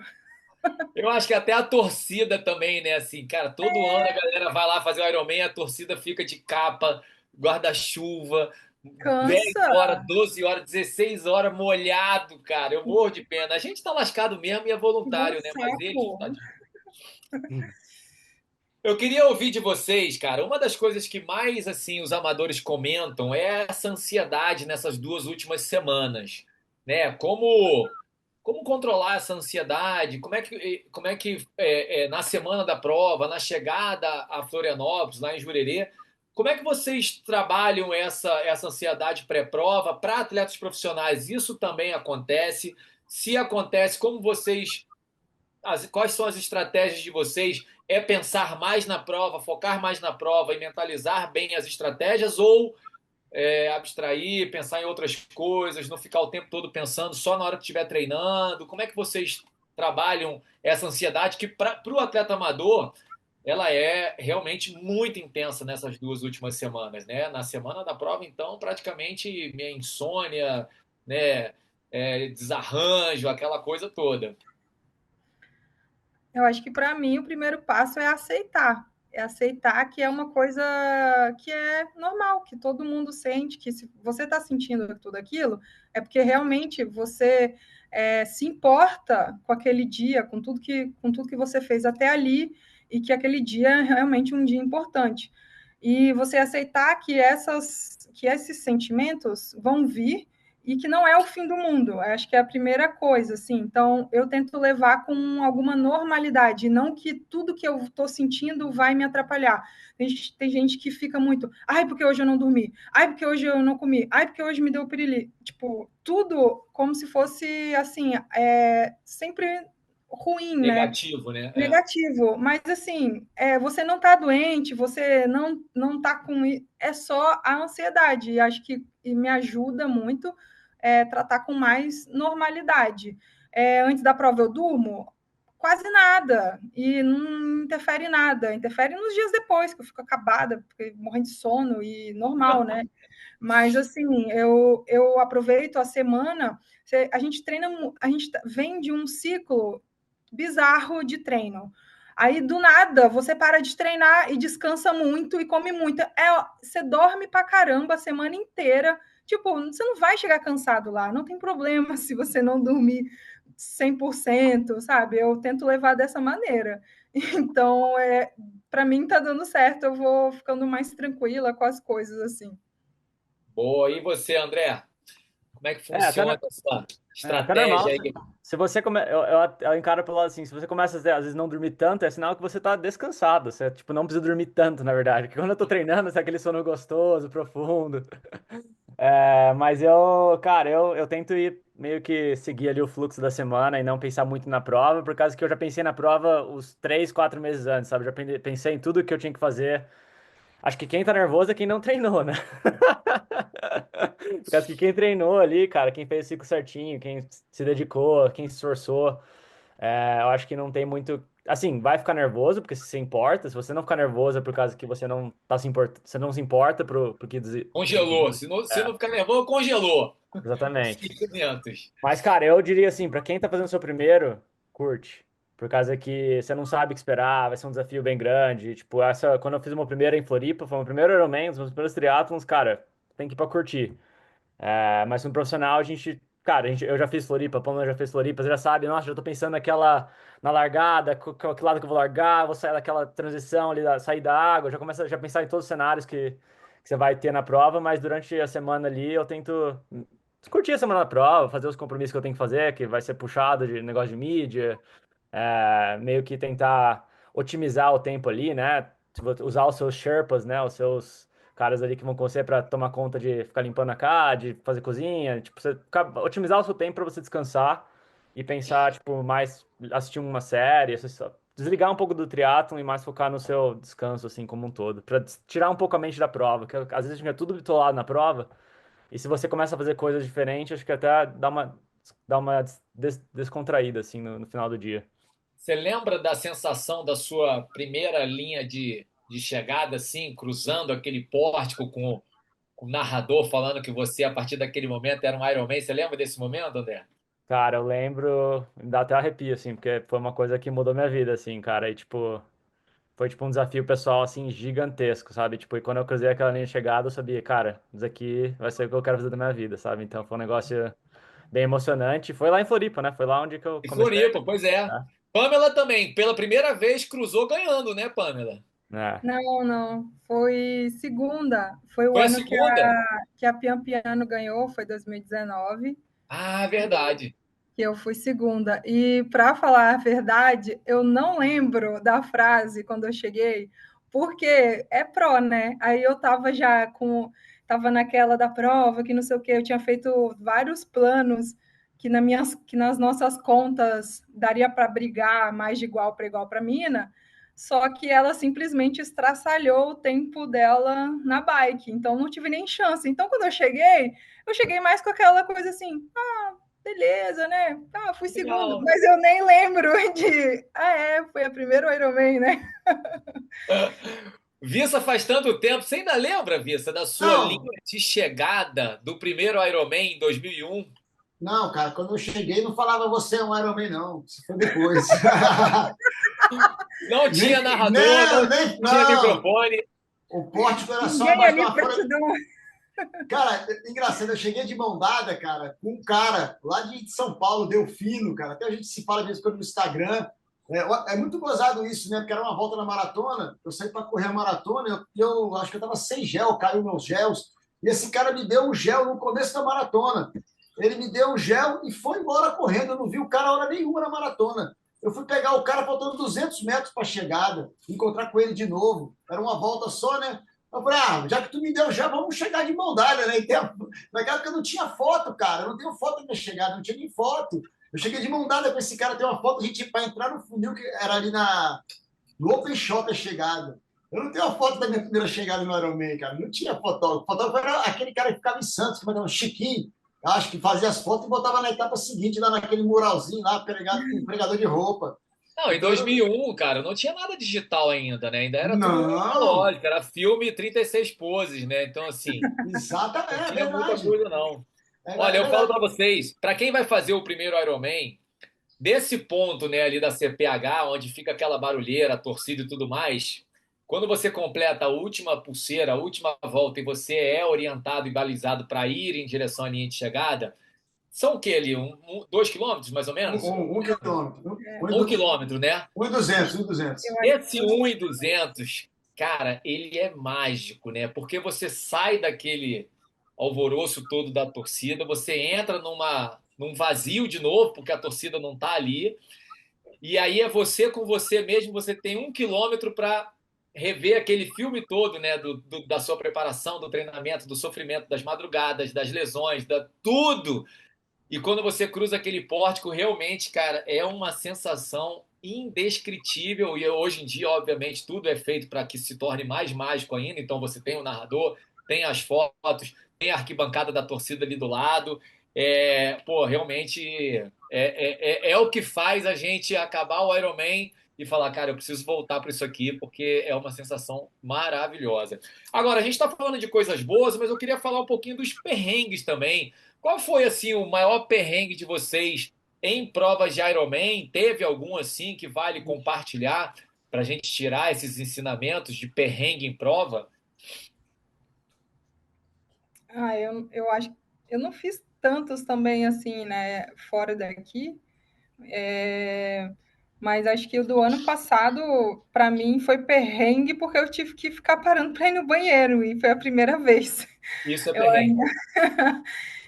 Eu acho que até a torcida também, né? Assim, cara, todo ano a galera vai lá fazer o Ironman, a torcida fica de capa, guarda-chuva, 10 Cansa, horas, 12 horas, 16 horas molhado, cara. Eu morro de pena. A gente tá lascado mesmo e é no voluntário, né? Mas eles, saco. tadinho. Eu queria ouvir de vocês, cara. Uma das coisas que mais assim os amadores comentam é essa ansiedade nessas 2 últimas semanas, né? Como controlar essa ansiedade? Como é que na semana da prova, na chegada a Florianópolis, lá em Jurerê, como é que vocês trabalham essa ansiedade pré-prova para atletas profissionais? Isso também acontece? Se acontece, como vocês quais são as estratégias de vocês? É pensar mais na prova, focar mais na prova e mentalizar bem as estratégias ou abstrair, pensar em outras coisas, não ficar o tempo todo pensando só na hora que estiver treinando? Como é que vocês trabalham essa ansiedade que para o atleta amador ela é realmente muito intensa nessas 2 últimas semanas, né? Na semana da prova, então, praticamente minha insônia, né? Desarranjo, aquela coisa toda. Eu acho que para mim o primeiro passo é aceitar. É aceitar que é uma coisa que é normal, que todo mundo sente, que se você está sentindo tudo aquilo, é porque realmente você se importa com aquele dia, com tudo que você fez até ali, e que aquele dia é realmente um dia importante. E você aceitar que esses sentimentos vão vir e que não é o fim do mundo. Eu acho que é a primeira coisa, assim. Então, eu tento levar com alguma normalidade, não que tudo que eu estou sentindo vai me atrapalhar. Tem gente que fica muito, ai, porque hoje eu não dormi, ai, porque hoje eu não comi, ai, porque hoje me deu pirili. Tipo, tudo como se fosse, assim, sempre ruim, né? Negativo, né? Negativo, mas assim, você não está doente, você não está com. É só a ansiedade, e acho que me ajuda muito tratar com mais normalidade. Antes da prova eu durmo? Quase nada, e não interfere em nada, interfere nos dias depois, que eu fico acabada, porque morrendo de sono, e normal, né? Mas assim, eu aproveito a semana, a gente treina, a gente vem de um ciclo bizarro de treino. Aí, do nada, você para de treinar e descansa muito e come muito. Você dorme pra caramba a semana inteira. Tipo, você não vai chegar cansado lá. Não tem problema se você não dormir 100%, sabe? Eu tento levar dessa maneira. Então, para mim tá dando certo. Eu vou ficando mais tranquila com as coisas assim. Boa. E você, André? Como é que Até, funciona essa até normal. estratégia aí? Se você eu encaro pelo lado assim, se você começa às vezes não dormir tanto, é sinal que você tá descansado. Você, tipo, não precisa dormir tanto, na verdade. Porque quando eu tô treinando, é aquele sono gostoso, profundo. Mas cara, eu tento ir meio que seguir ali o fluxo da semana e não pensar muito na prova, por causa que eu já pensei na prova os 3, 4 meses antes, sabe? Já pensei em tudo que eu tinha que fazer. Acho que quem tá nervoso é quem não treinou, né? Por causa que quem treinou ali, cara, quem fez o ciclo certinho, quem se dedicou, quem se esforçou, eu acho que não tem muito. Assim, vai ficar nervoso porque se importa. Se você não ficar nervoso é por causa que você não tá se importa, você não se importa pro que Congelou. Se não ficar nervoso, congelou. Os exatamente. sentimentos. Mas, cara, eu diria assim, pra quem tá fazendo o seu primeiro, curte. por causa que você não sabe o que esperar, vai ser um desafio bem grande. Tipo, quando eu fiz o meu primeiro em Floripa, foi o meu primeiro Ironman, os meus primeiros triatlons, cara, tem que ir pra curtir. Mas no profissional, cara, eu já fiz Floripa, a Pamela já fez Floripa, você já sabe, nossa, já tô pensando na largada, que lado que eu vou largar, vou sair daquela transição ali, sair da água, já começa a pensar em todos os cenários que você vai ter na prova, mas durante a semana ali eu tento curtir a semana da prova, fazer os compromissos que eu tenho que fazer, que vai ser puxado de negócio de mídia, meio que tentar otimizar o tempo ali, né? Usar os seus Sherpas, né? Os seus caras ali que vão com você para tomar conta de ficar limpando a casa, de fazer cozinha, tipo, otimizar o seu tempo para você descansar e pensar, tipo, mais assistir uma série, desligar um pouco do triatlon e mais focar no seu descanso, assim, como um todo, para tirar um pouco a mente da prova, que às vezes fica tudo bitolado na prova, e se você começa a fazer coisas diferentes, acho que até dá uma descontraída, assim, no final do dia. Você lembra da sensação da sua primeira linha de chegada, assim, cruzando aquele pórtico com o narrador falando que você, a partir daquele momento, era um Ironman? Você lembra desse momento, André? Cara, eu lembro, me dá até arrepio, assim, porque foi uma coisa que mudou minha vida, assim, cara, e, tipo, foi, tipo, um desafio pessoal, assim, gigantesco, sabe? Tipo, e quando eu cruzei aquela linha de chegada, eu sabia, cara, isso aqui vai ser o que eu quero fazer da minha vida, sabe? Então, foi um negócio bem emocionante. Foi lá em Floripa, né? Foi lá onde que eu Em comecei, Floripa, pois é. né? Pamela também, pela primeira vez, cruzou ganhando, né, Pamela? É. Não, não. Foi segunda. Foi o Foi a ano que segunda? a Pian Piano ganhou, foi 2019, Ah, verdade. que eu fui segunda. E, para falar a verdade, eu não lembro da frase quando eu cheguei, porque é pró, né? Aí eu estava já estava naquela da prova, que não sei o quê, eu tinha feito vários planos que nas nossas contas daria para brigar mais de igual para igual para a mina, só que ela simplesmente estraçalhou o tempo dela na bike, então não tive nem chance. Então, quando eu cheguei mais com aquela coisa assim, beleza, né? Ah, fui segundo, Legal. mas eu nem lembro de. Ah, foi a primeira Ironman, né? Vissa, faz tanto tempo. Você ainda lembra, Vissa, da sua linha Não, de chegada do primeiro Ironman em 2001? não, cara, quando eu cheguei não falava você é um Ironman, não. Isso foi depois. Não tinha Nem, narrador, não, não nem, tinha não. microfone. O pórtico era só Ninguém abaixo de ali uma para folha. te dar uma. Cara, engraçado, eu cheguei de mão dada, cara, com um cara lá de São Paulo, Delfino, cara. Até a gente se fala de vez em quando no Instagram. É muito gozado isso, né? Porque era uma volta na maratona. Eu saí para correr a maratona e eu acho que eu estava sem gel, caiu meus gels. E esse cara me deu um gel no começo da maratona. Ele me deu um gel e foi embora correndo. Eu não vi o cara hora nenhuma na maratona. Eu fui pegar o cara faltando 200 metros para a chegada, encontrar com ele de novo. Era uma volta só, né? Eu falei, já que tu me deu já, vamos chegar de mão dada, né? Naquela época eu não tinha foto, cara. Eu não tenho foto da minha chegada, não tinha nem foto. Eu cheguei de mão dada com esse cara, tem uma foto, a gente para entrar no funil que era ali no Open Shop a chegada. Eu não tenho uma foto da minha primeira chegada no Ironman, cara. Não tinha fotógrafo. O fotógrafo era aquele cara que ficava em Santos, que era um Chiquinho. Eu acho que fazia as fotos e botava na etapa seguinte, lá naquele muralzinho lá, pregado com um pregador de roupa. Não, em Então, 2001, cara, não tinha nada digital ainda, né? Ainda era tudo não, analógico, era filme 36 poses, né? Então, assim, exatamente, não é tinha muita verdade. coisa, não. É Olha, eu falo verdade. para vocês, para quem vai fazer o primeiro Ironman, desse ponto, né, ali da CPH, onde fica aquela barulheira, a torcida e tudo mais, quando você completa a última pulseira, a última volta e você é orientado e balizado para ir em direção à linha de chegada, são o que ali? 2 quilômetros, mais ou menos? Um quilômetro. Um quilômetro, né? 1,200, 1,200. Eu acho Esse 1.200, cara, ele é mágico, né? Porque você sai daquele alvoroço todo da torcida, você entra num vazio de novo, porque a torcida não tá ali, e aí é você com você mesmo, você tem 1 quilômetro para rever aquele filme todo, né? Da sua preparação, do treinamento, do sofrimento, das madrugadas, das lesões, tudo. E quando você cruza aquele pórtico, realmente, cara, é uma sensação indescritível. E hoje em dia, obviamente, tudo é feito para que se torne mais mágico ainda. Então você tem o narrador, tem as fotos, tem a arquibancada da torcida ali do lado. Pô, realmente é o que faz a gente acabar o Ironman e falar, cara, eu preciso voltar para isso aqui, porque é uma sensação maravilhosa. Agora, a gente está falando de coisas boas, mas eu queria falar um pouquinho dos perrengues também. Qual foi, assim, o maior perrengue de vocês em provas de Ironman, teve algum assim que vale compartilhar para a gente tirar esses ensinamentos de perrengue em prova? Eu acho que eu não fiz tantos também assim, né, fora daqui. Mas acho que o do ano passado, para mim, foi perrengue porque eu tive que ficar parando para ir no banheiro e foi a primeira vez. Isso é Eu perrengue. ainda...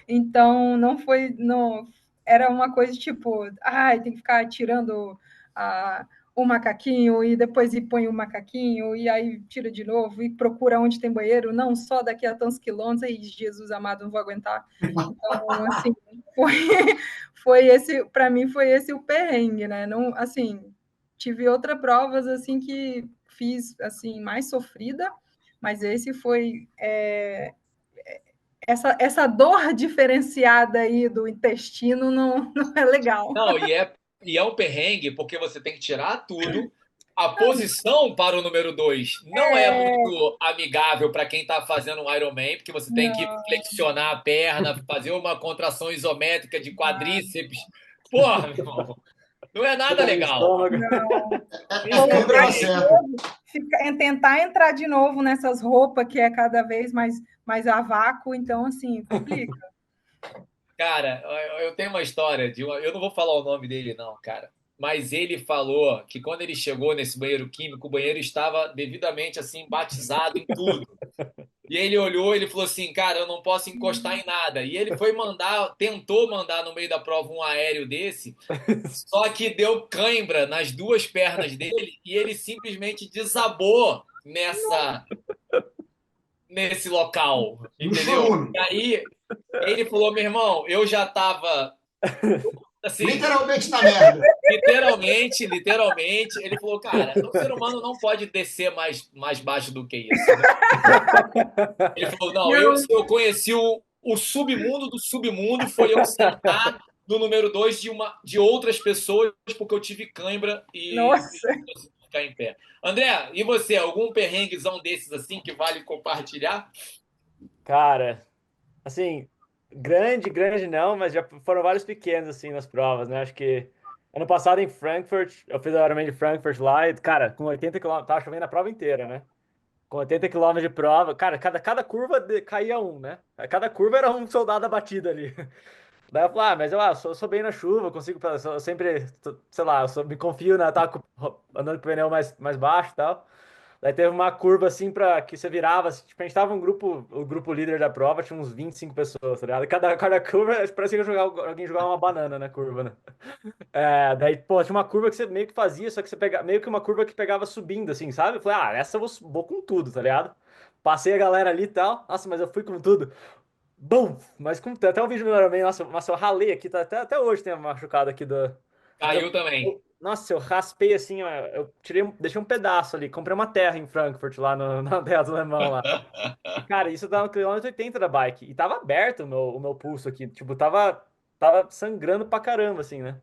Então, não foi. Não, era uma coisa tipo, ai, tem que ficar tirando a, o macaquinho e depois põe o macaquinho e aí tira de novo e procura onde tem banheiro, não só daqui a tantos quilômetros. Aí, Jesus amado, não vou aguentar. Então, assim, foi, foi esse, para mim, foi esse o perrengue, né? Não, assim, tive outras provas assim que fiz assim mais sofrida, mas esse foi essa dor diferenciada aí do intestino não é legal. Não, e é um perrengue porque você tem que tirar tudo. A posição para o número 2 não é muito amigável para quem está fazendo um Ironman, porque você tem que Não, flexionar a perna, fazer uma contração isométrica de quadríceps. Porra, meu irmão, não é nada Fica no legal. estômago. não. É sempre Colocar ela de certa. novo, tentar entrar de novo nessas roupas que é cada vez mais a vácuo, então, assim, complica. Cara, eu tenho uma história eu não vou falar o nome dele, não, cara. Mas ele falou que quando ele chegou nesse banheiro químico, o banheiro estava devidamente assim batizado em tudo. E ele olhou, ele falou assim, cara, eu não posso encostar em nada. E ele foi mandar, tentou mandar no meio da prova um aéreo desse, só que deu cãibra nas duas pernas dele e ele simplesmente desabou nesse local, No entendeu? chorume. E aí ele falou, meu irmão, eu já tava assim, Literalmente na merda. literalmente, ele falou, cara, o ser humano não pode descer mais baixo do que isso, né? Ele falou, não, Não, eu conheci o submundo do submundo, foi eu sentar no número 2 de outras pessoas, porque eu tive cãibra e nossa, não consegui ficar em pé. André, e você, algum perrenguezão desses assim que vale compartilhar? Cara, assim, grande não, mas já foram vários pequenos, assim, nas provas, né? Acho que ano passado em Frankfurt, eu fiz o Ironman de Frankfurt lá e, cara, com 80 quilômetros, tava chovendo a prova inteira, né? Com 80 quilômetros de prova, cara, cada curva caía um, né? Cada curva era um soldado abatido ali. Daí eu falei, mas eu sou bem na chuva, eu consigo, eu sempre, sei lá, me confio, né? Eu tava andando com o pneu mais baixo e tal. Daí teve uma curva assim para que você virava, assim, tipo, a gente tava um grupo, o grupo líder da prova tinha uns 25 pessoas, tá ligado? Cada curva parecia que alguém jogava uma banana na curva, né? Daí, pô, tinha uma curva que você meio que fazia, só que você pegava, meio que uma curva que pegava subindo, assim, sabe? Eu falei, essa eu vou com tudo, tá ligado? Passei a galera ali e tal, nossa, mas eu fui com tudo. Bum! Mas tem até um vídeo no Ironman, nossa, eu ralei aqui, tá, até hoje tem uma machucada aqui do. Mas Caiu também. nossa, eu raspei assim, ó, eu tirei, deixei um pedaço ali, comprei uma terra em Frankfurt, lá na Terra do Alemão lá. E, cara, isso tava no quilômetro 80 da bike. E tava aberto o meu pulso aqui, tipo, tava sangrando pra caramba, assim, né?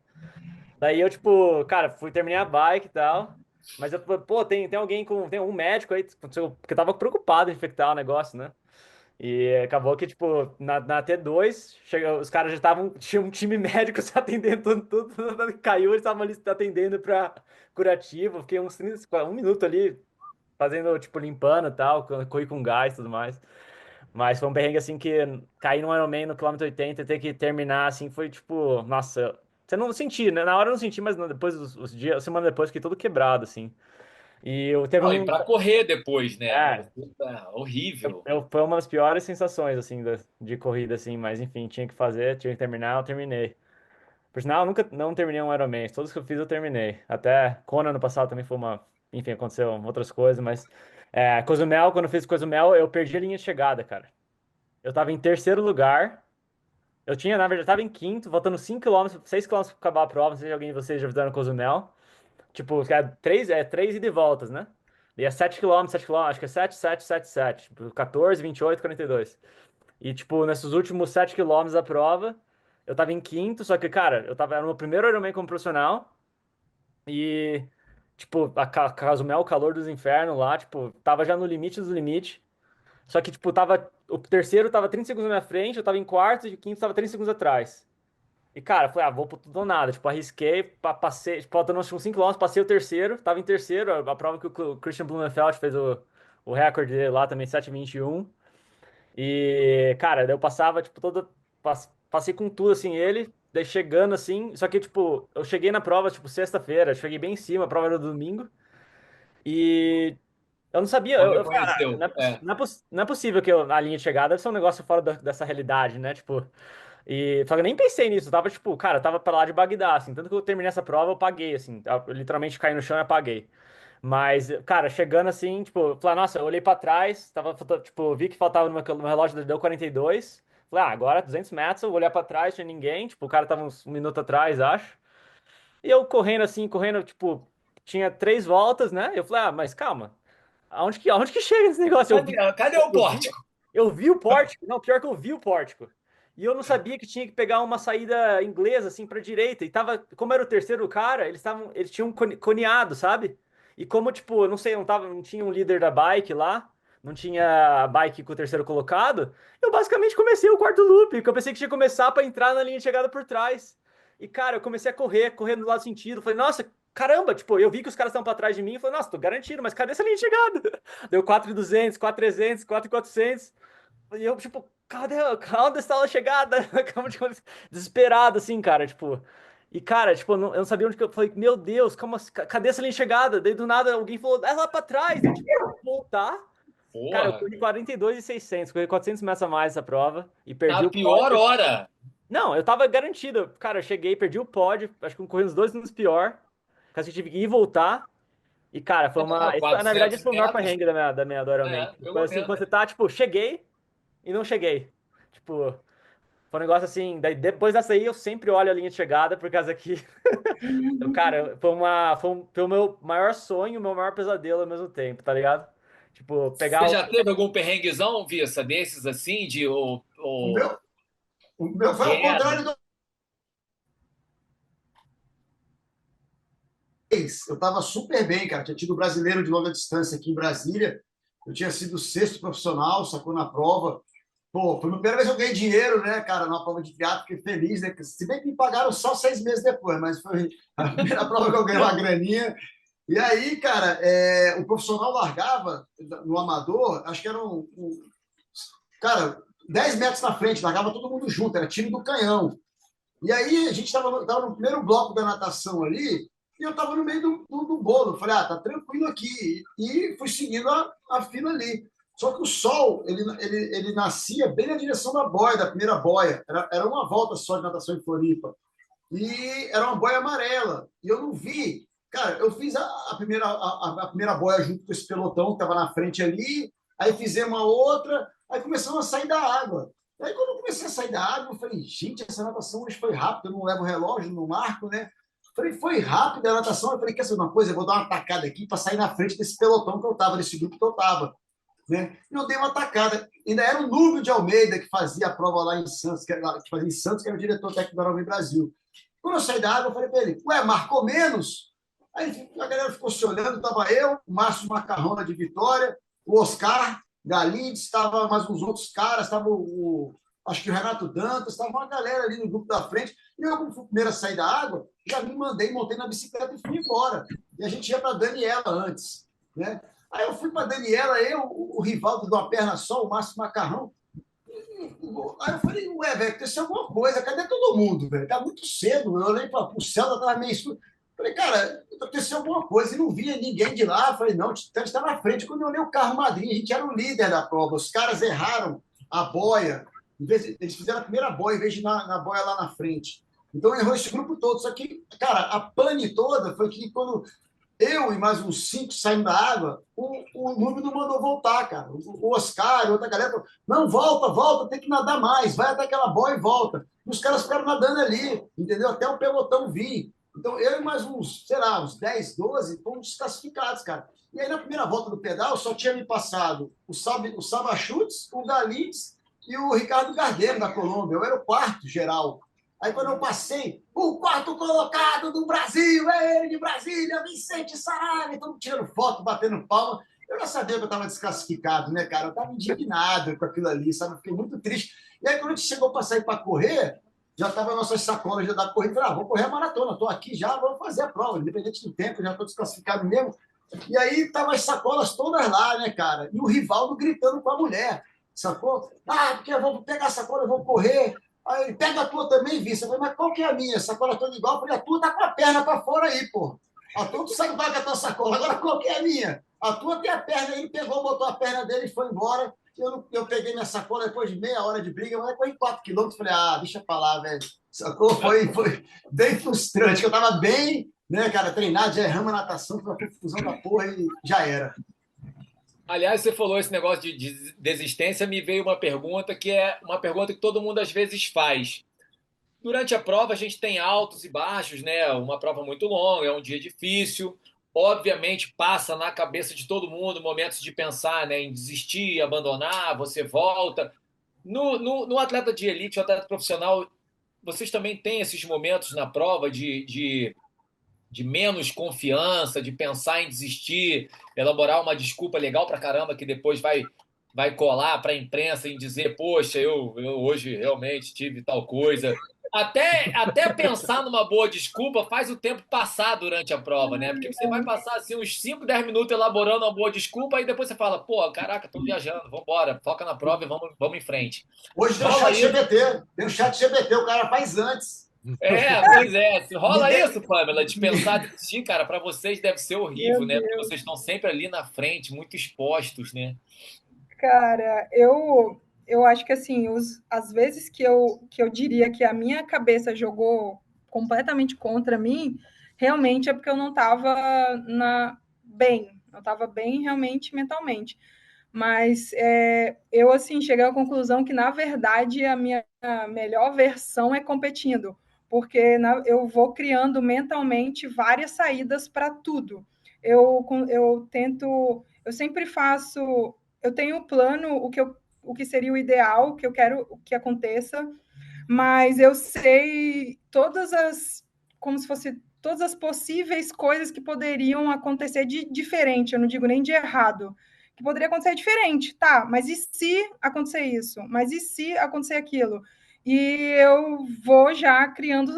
Daí eu, tipo, cara, terminei a bike e tal. Mas eu, pô, tem alguém tem um médico aí, porque eu tava preocupado em infectar o negócio, né? E acabou que, tipo, na T2, os caras já estavam. Tinha um time médico se atendendo, tudo caiu, eles estavam ali se atendendo pra curativo. Fiquei uns 30, um minuto ali, fazendo, tipo, limpando e tal, corri com gás e tudo mais. Mas foi um perrengue, assim, que cair no Ironman no quilômetro 80 e ter que terminar, assim, foi, tipo, nossa. Você não senti, né? Na hora eu não senti, mas depois, os dias, a semana depois, fiquei todo quebrado, assim. E eu teve Não, e um. para correr depois, né? É, Horrível. foi uma das piores sensações, assim, de corrida, assim, mas enfim, tinha que fazer, tinha que terminar, eu terminei. Por sinal, eu nunca não terminei um Ironman, todos que eu fiz eu terminei. Até Kona no passado também foi uma, enfim, aconteceu outras coisas, mas Cozumel, quando eu fiz Cozumel, eu perdi a linha de chegada, cara. Eu tava em terceiro lugar, eu tinha, na verdade, eu tava em quinto, faltando 5 quilômetros, 6 quilômetros pra acabar a prova, não sei se alguém de vocês já fizeram Cozumel. Tipo, três ida e voltas, né? E é 7 quilômetros, 7 quilômetros, acho que é 7, 7, 7, 7. Tipo, 14, 28, 42. E, tipo, nesses últimos 7 quilômetros da prova, eu tava em quinto, só que, cara, era o meu primeiro Ironman como profissional. E, tipo, Cozumel, o calor dos infernos lá, tipo, tava já no limite dos limites. Só que, tipo, o terceiro tava 30 segundos na minha frente, eu tava em quarto e o quinto tava 30 segundos atrás. E, cara, falei, vou por tudo ou nada. Tipo, arrisquei, passei, tipo, faltando uns 5 km, passei o terceiro, tava em terceiro, a prova que o Christian Blumenfeld fez o recorde dele lá também, 7:21. E, cara, daí eu passava, tipo, passei com tudo, assim, ele, daí chegando, assim, só que, tipo, eu cheguei na prova, tipo, sexta-feira, cheguei bem em cima, a prova era domingo, e eu não sabia, Não eu falei, reconheceu. É. não é possível que a linha de chegada deve ser um negócio fora dessa realidade, né, tipo, só que eu nem pensei nisso, eu tava, tipo, cara, eu tava pra lá de Bagdá, assim, tanto que eu terminei essa prova, eu paguei, assim, eu literalmente caí no chão e apaguei. Mas, cara, chegando assim, tipo, falei, nossa, eu olhei pra trás, tipo, vi que faltava no meu relógio, deu 42. Falei, agora 200 metros, eu vou olhar pra trás, tinha ninguém, tipo, o cara tava uns 1 minuto atrás, acho. E eu correndo assim, correndo, tipo, tinha 3 voltas, né? Eu falei, mas calma, aonde que chega esse negócio? Cadê o Eu vi, pórtico? eu vi o pórtico, não, pior que eu vi o pórtico. E eu não sabia que tinha que pegar uma saída inglesa, assim, pra direita. E tava, como era o terceiro cara, eles tinham coneado, sabe? E como, tipo, eu não sei, não tinha um líder da bike lá, não tinha a bike com o terceiro colocado, eu basicamente comecei o quarto loop, que eu pensei que tinha que começar pra entrar na linha de chegada por trás. E, cara, eu comecei a correr do lado sentido. Falei, nossa, caramba, tipo, eu vi que os caras estão pra trás de mim. Falei, nossa, tô garantido, mas cadê essa linha de chegada? Deu 4.200, 4.300, 4.400. E eu, tipo, onde está a chegada? Desesperado, assim, cara, tipo. E, cara, tipo, eu não sabia onde que eu falei, meu Deus, cadê essa linha de chegada? Daí do nada alguém falou, é lá pra trás. Eu, tipo, voltar. Cara, eu Porra, corri 42.600, corri 400 metros a mais essa prova e perdi na o pior pódio. hora. Não, eu tava garantido. Cara, eu cheguei, perdi o pódio, acho que eu corri uns 2 minutos pior. Caso que eu tive que ir e voltar. E, cara, foi Não, na verdade, 400 esse foi o maior metros. perrengue do Ironman. É, Foi pelo assim, menos. quando você tá, tipo, cheguei e não cheguei. Tipo, foi um negócio assim. Daí depois dessa aí eu sempre olho a linha de chegada, por causa que, cara, foi o meu maior sonho, o meu maior pesadelo ao mesmo tempo, tá ligado? Tipo, Você pegar o. já teve algum perrenguezão, Vissa, desses assim, de O meu, o meu foi ao queda? contrário do ex. Eu estava super bem, cara. Tinha tido o brasileiro de longa distância aqui em Brasília. Eu tinha sido o sexto profissional, sacou na prova. Pô, foi a primeira vez que eu ganhei dinheiro, né, cara, numa prova de triatlo, fiquei feliz, né? Se bem que me pagaram só 6 meses depois, mas foi a primeira prova que eu ganhei uma graninha. E aí, cara, o profissional largava no amador, acho que era cara, 10 metros na frente, largava todo mundo junto, era time do canhão. E aí a gente estava no primeiro bloco da natação ali, e eu estava no meio do bolo. Falei, tá tranquilo aqui. E fui seguindo a fila ali. Só que o sol, ele nascia bem na direção da boia, da primeira boia. Era uma volta só de natação em Floripa. E era uma boia amarela. E eu não vi. Cara, eu fiz a primeira boia junto com esse pelotão que estava na frente ali, aí fizemos uma outra, aí começamos a sair da água. Aí, quando eu comecei a sair da água, eu falei, gente, essa natação hoje foi rápida, eu não levo relógio, não marco, né? Falei, foi rápida a natação. Eu falei, quer saber uma coisa? Eu vou dar uma tacada aqui para sair na frente desse pelotão que eu estava, desse grupo que eu estava. Né? E eu dei uma tacada. Ainda era o Núbio de Almeida, que fazia a prova lá em Santos, que era o diretor técnico da Nova Brasil. Quando eu saí da água, eu falei para ele, ué, marcou menos? Aí a galera ficou se olhando, estava eu, o Márcio Macarrona de Vitória, o Oscar Galides, estava mais uns outros caras, estava acho que o Renato Dantas, estava uma galera ali no grupo da frente. E eu, como fui o primeiro a sair da água, já me montei na bicicleta e fui embora. E a gente ia para Daniela antes. Né? Aí eu fui para Daniela, o Rivaldo de uma perna só, o Márcio Macarrão. Aí eu falei, ué, velho, aconteceu alguma coisa, cadê todo mundo, velho? Tá muito cedo, eu olhei para o céu, já estava meio escuro. Falei, cara, aconteceu alguma coisa, e não via ninguém de lá. Falei, não, está na frente. Quando eu olhei o carro Madrid, a gente era o líder da prova, os caras erraram a boia, eles fizeram a primeira boia, em vez de ir na boia lá na frente. Então errou esse grupo todo. Só que, cara, a pane toda foi que quando eu e mais uns 5 saímos da água, o Núbio não mandou voltar, cara. O Oscar, outra galera falou, não, volta, tem que nadar mais, vai até aquela boia e volta. E os caras ficaram nadando ali, entendeu? Até o pelotão vir. Então, eu e mais uns, sei lá, uns 10, 12, fomos desclassificados, cara. E aí, na primeira volta do pedal, só tinha me passado o Sabachutes, o Galides e o Ricardo Gargueiro, da Colômbia. Eu era o quarto geral. Aí, quando eu passei, o quarto colocado do Brasil, é ele de Brasília, Vicente Saraiva, todo tirando foto, batendo palma. Eu já sabia que eu estava desclassificado, né, cara? Eu estava indignado com aquilo ali, sabe? Eu fiquei muito triste. E aí, quando a gente chegou para sair para correr, já estava nossas sacolas já da corrida. Falei, vou correr a maratona, estou aqui já, vou fazer a prova, independente do tempo, já estou desclassificado mesmo. E aí tava as sacolas todas lá, né, cara? E o Rivaldo gritando com a mulher, sacou? Ah, porque eu vou pegar a sacola, eu vou correr. Aí ele pega a tua também, Vícia. Eu falei, mas qual que é a minha? A sacola toda igual. Eu falei, a tua tá com a perna para fora aí, pô. A tua tu sabe qual é a tua sacola. Agora qual que é a minha? A tua tem a perna. Ele pegou, botou a perna dele e foi embora. Eu peguei minha sacola depois de meia hora de briga, mas depois de 4 quilômetros, falei, deixa pra lá, velho. Sacou? Foi bem frustrante, que eu tava bem, né, cara, treinado, já erramos a natação, foi uma confusão da porra e já era. Aliás, você falou esse negócio de desistência, me veio uma pergunta que é uma pergunta que todo mundo às vezes faz. Durante a prova, a gente tem altos e baixos, né? Uma prova muito longa, é um dia difícil. Obviamente, passa na cabeça de todo mundo momentos de pensar, né, em desistir, abandonar, você volta. No atleta de elite, o atleta profissional, vocês também têm esses momentos na prova de menos confiança, de pensar em desistir, elaborar uma desculpa legal pra caramba que depois vai colar para a imprensa em dizer, poxa, eu hoje realmente tive tal coisa. Até pensar numa boa desculpa faz o tempo passar durante a prova, né? Porque você vai passar assim, uns 5, 10 minutos elaborando uma boa desculpa, e depois você fala, pô, caraca, tô viajando, vambora, foca na prova e vamos em frente. Hoje tem o Rola chat isso? GBT, o cara faz antes. Pois é. Me Rola de... isso, Pamela, de pensar desistir, cara, para vocês deve ser Meu horrível, né? Porque Deus. vocês estão sempre ali na frente, muito expostos, né? Cara, eu acho que assim, as vezes que eu diria que a minha cabeça jogou completamente contra mim, realmente é porque eu não estava bem, eu estava bem realmente mentalmente. Mas eu assim cheguei à conclusão que, na verdade, a minha melhor versão é competindo, porque eu vou criando mentalmente várias saídas para tudo. Eu tento, eu sempre faço, eu tenho um plano, o que seria o ideal, o que eu quero que aconteça, mas eu sei como se fosse todas as possíveis coisas que poderiam acontecer de diferente, eu não digo nem de errado, que poderia acontecer diferente, tá, mas e se acontecer isso? Mas e se acontecer aquilo? E eu vou já criando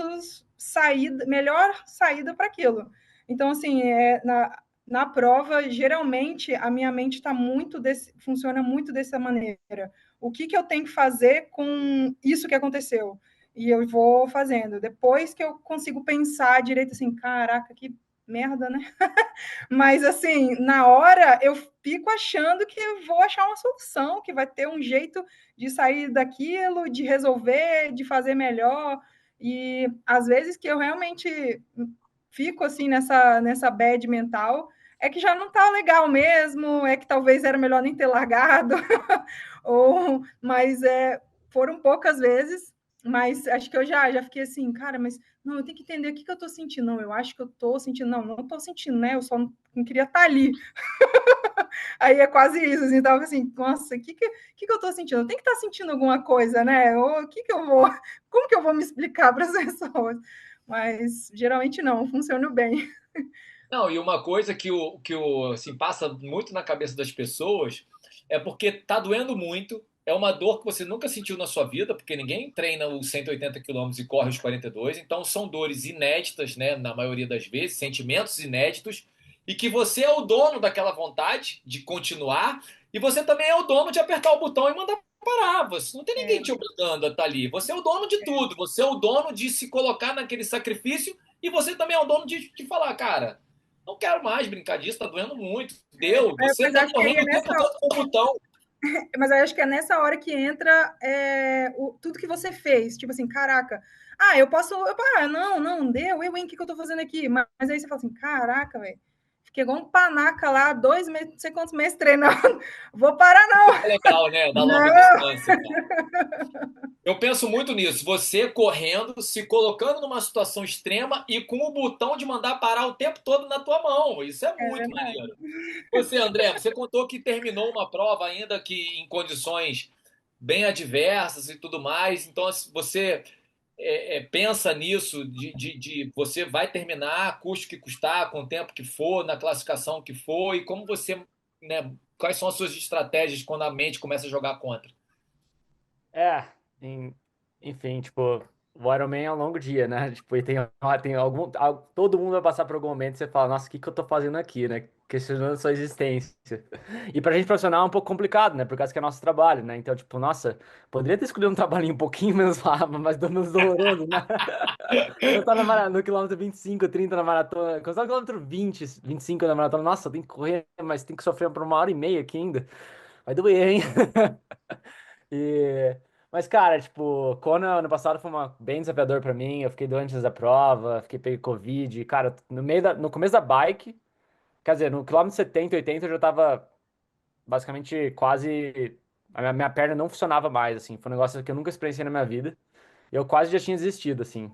melhor saída para aquilo. Então, assim, na prova, geralmente, a minha mente funciona muito dessa maneira. O que eu tenho que fazer com isso que aconteceu? E eu vou fazendo. Depois que eu consigo pensar direito, assim, caraca, que merda, né? Mas, assim, na hora eu fico achando que eu vou achar uma solução, que vai ter um jeito de sair daquilo, de resolver, de fazer melhor. E às vezes que eu realmente fico assim nessa bad mental, é que já não tá legal mesmo, é que talvez era melhor nem ter largado, mas foram poucas vezes, mas acho que eu já fiquei assim, cara, mas não, eu tenho que entender o que eu tô sentindo. Não, eu acho que eu tô sentindo. Não tô sentindo, né? Eu só não queria estar ali. Aí é quase isso, assim, tava assim, nossa, que eu tô sentindo? Eu tenho que estar sentindo alguma coisa, né? Ou o que eu vou, como que eu vou me explicar para as pessoas? Mas geralmente não, funciona bem. Não, e uma coisa que assim, passa muito na cabeça das pessoas é porque tá doendo muito. É uma dor que você nunca sentiu na sua vida, porque ninguém treina os 180 quilômetros e corre os 42. Então são dores inéditas, né, na maioria das vezes, sentimentos inéditos, e que você é o dono daquela vontade de continuar, e você também é o dono de apertar o botão e mandar parar. Você não tem ninguém te obrigando a estar ali. Você é o dono de tudo. Você é o dono de se colocar naquele sacrifício, e você também é o dono de falar, cara, não quero mais brincar disso, tá doendo muito. Deu. Você Mas tá acho que aí correndo o tempo todo com o botão. mas eu acho que é nessa hora que entra tudo que você fez. Tipo assim, caraca, eu posso. Não, deu, hein, o que eu tô fazendo aqui? Mas aí você fala assim, caraca, velho. Fiquei igual um panaca lá, 2 meses, não sei quantos meses treinando. Vou parar, não. É legal, né? Da longa Não. distância, cara. Eu penso muito nisso. Você correndo, se colocando numa situação extrema e com o botão de mandar parar o tempo todo na tua mão. Isso é É muito verdade. maneiro. Você, André, você contou que terminou uma prova ainda que em condições bem adversas e tudo mais. Então, se você pensa nisso, de você vai terminar, custe o que custar, com o tempo que for, na classificação que for, e como você, né, quais são as suas estratégias quando a mente começa a jogar contra? É, enfim, tipo, o Ironman é um longo dia, né? Tipo, e tem todo mundo vai passar por algum momento e você fala, nossa, o que que eu tô fazendo aqui, né? Questionando sua existência. E pra gente profissional é um pouco complicado, né? Por causa que é nosso trabalho, né? Então, tipo, nossa, poderia ter escolhido um trabalhinho um pouquinho menos, menos doloroso, né? Quando eu tava no quilômetro 25, 30 na maratona, quando eu tava no quilômetro 20, 25 na maratona, nossa, eu tenho que correr, mas tem que sofrer por 1h30 aqui ainda. Vai doer, hein? E... Mas, cara, tipo, Kona ano passado foi bem desafiador pra mim. Eu fiquei doente antes da prova, peguei Covid. E, cara, no começo da bike, quer dizer, no quilômetro 70, 80, eu já tava basicamente quase. A minha perna não funcionava mais, assim. Foi um negócio que eu nunca experienciei na minha vida. E eu quase já tinha desistido, assim.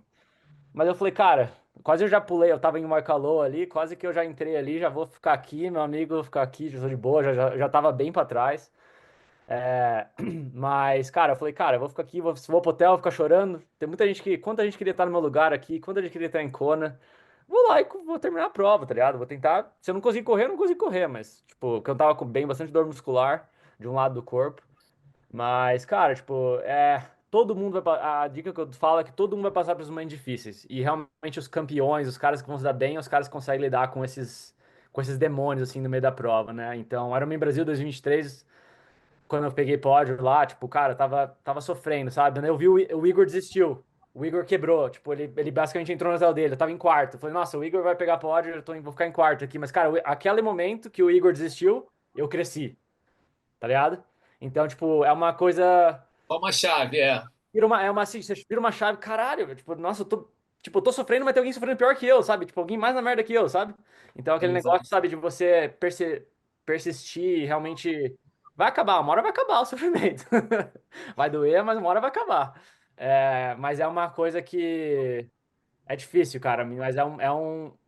Mas eu falei, cara, quase eu já pulei. Eu tava em Marcalô ali, quase que eu já entrei ali, já vou ficar aqui, meu amigo, vou ficar aqui, já tô de boa, já tava bem pra trás. É, mas, cara, eu falei, cara, eu vou ficar aqui, vou pro hotel, vou ficar chorando. Tem muita gente que. Quanta gente queria estar no meu lugar aqui, quanta gente queria estar em Kona. Vou lá e vou terminar a prova, tá ligado? Vou tentar. Se eu não conseguir correr, eu não consigo correr, mas, tipo, que eu tava com bem bastante dor muscular de um lado do corpo. Mas, cara, tipo, todo mundo A dica que eu falo é que todo mundo vai passar por esses momentos difíceis. E realmente os campeões, os caras que vão se dar bem, os caras que conseguem lidar com esses demônios, assim, no meio da prova, né? Então, Ironman Brasil 2023 quando eu peguei pódio lá, tipo, cara, tava sofrendo, sabe? Eu vi o Igor desistiu. O Igor quebrou, tipo, ele basicamente entrou no hotel dele, eu tava em quarto. Eu falei, nossa, o Igor vai pegar pódio, vou ficar em quarto aqui. Mas, cara, aquele momento que o Igor desistiu, eu cresci, tá ligado? Então, tipo, é uma coisa. Toma a chave, Assim, você vira uma chave, caralho, tipo, nossa, eu tô sofrendo, mas tem alguém sofrendo pior que eu, sabe? Tipo, alguém mais na merda que eu, sabe? Então, aquele negócio, Exato. sabe, de você persistir, realmente vai acabar, uma hora vai acabar o sofrimento. Vai doer, mas uma hora vai acabar. Mas é uma coisa que é difícil, cara, mas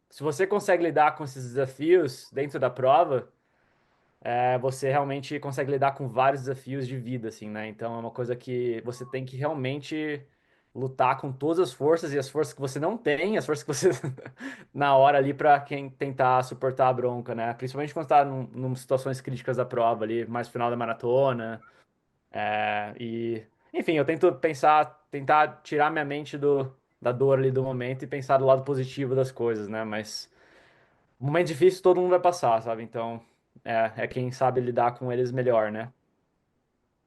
se você consegue lidar com esses desafios dentro da prova, você realmente consegue lidar com vários desafios de vida, assim, né? Então é uma coisa que você tem que realmente lutar com todas as forças e as forças que você não tem, as forças que você na hora ali para quem tentar suportar a bronca, né? Principalmente quando está num situações críticas da prova ali, mais final da maratona. E enfim, eu tento tentar tirar minha mente da dor ali do momento e pensar do lado positivo das coisas, né? Mas momento difícil todo mundo vai passar, sabe? Então, é quem sabe lidar com eles melhor, né?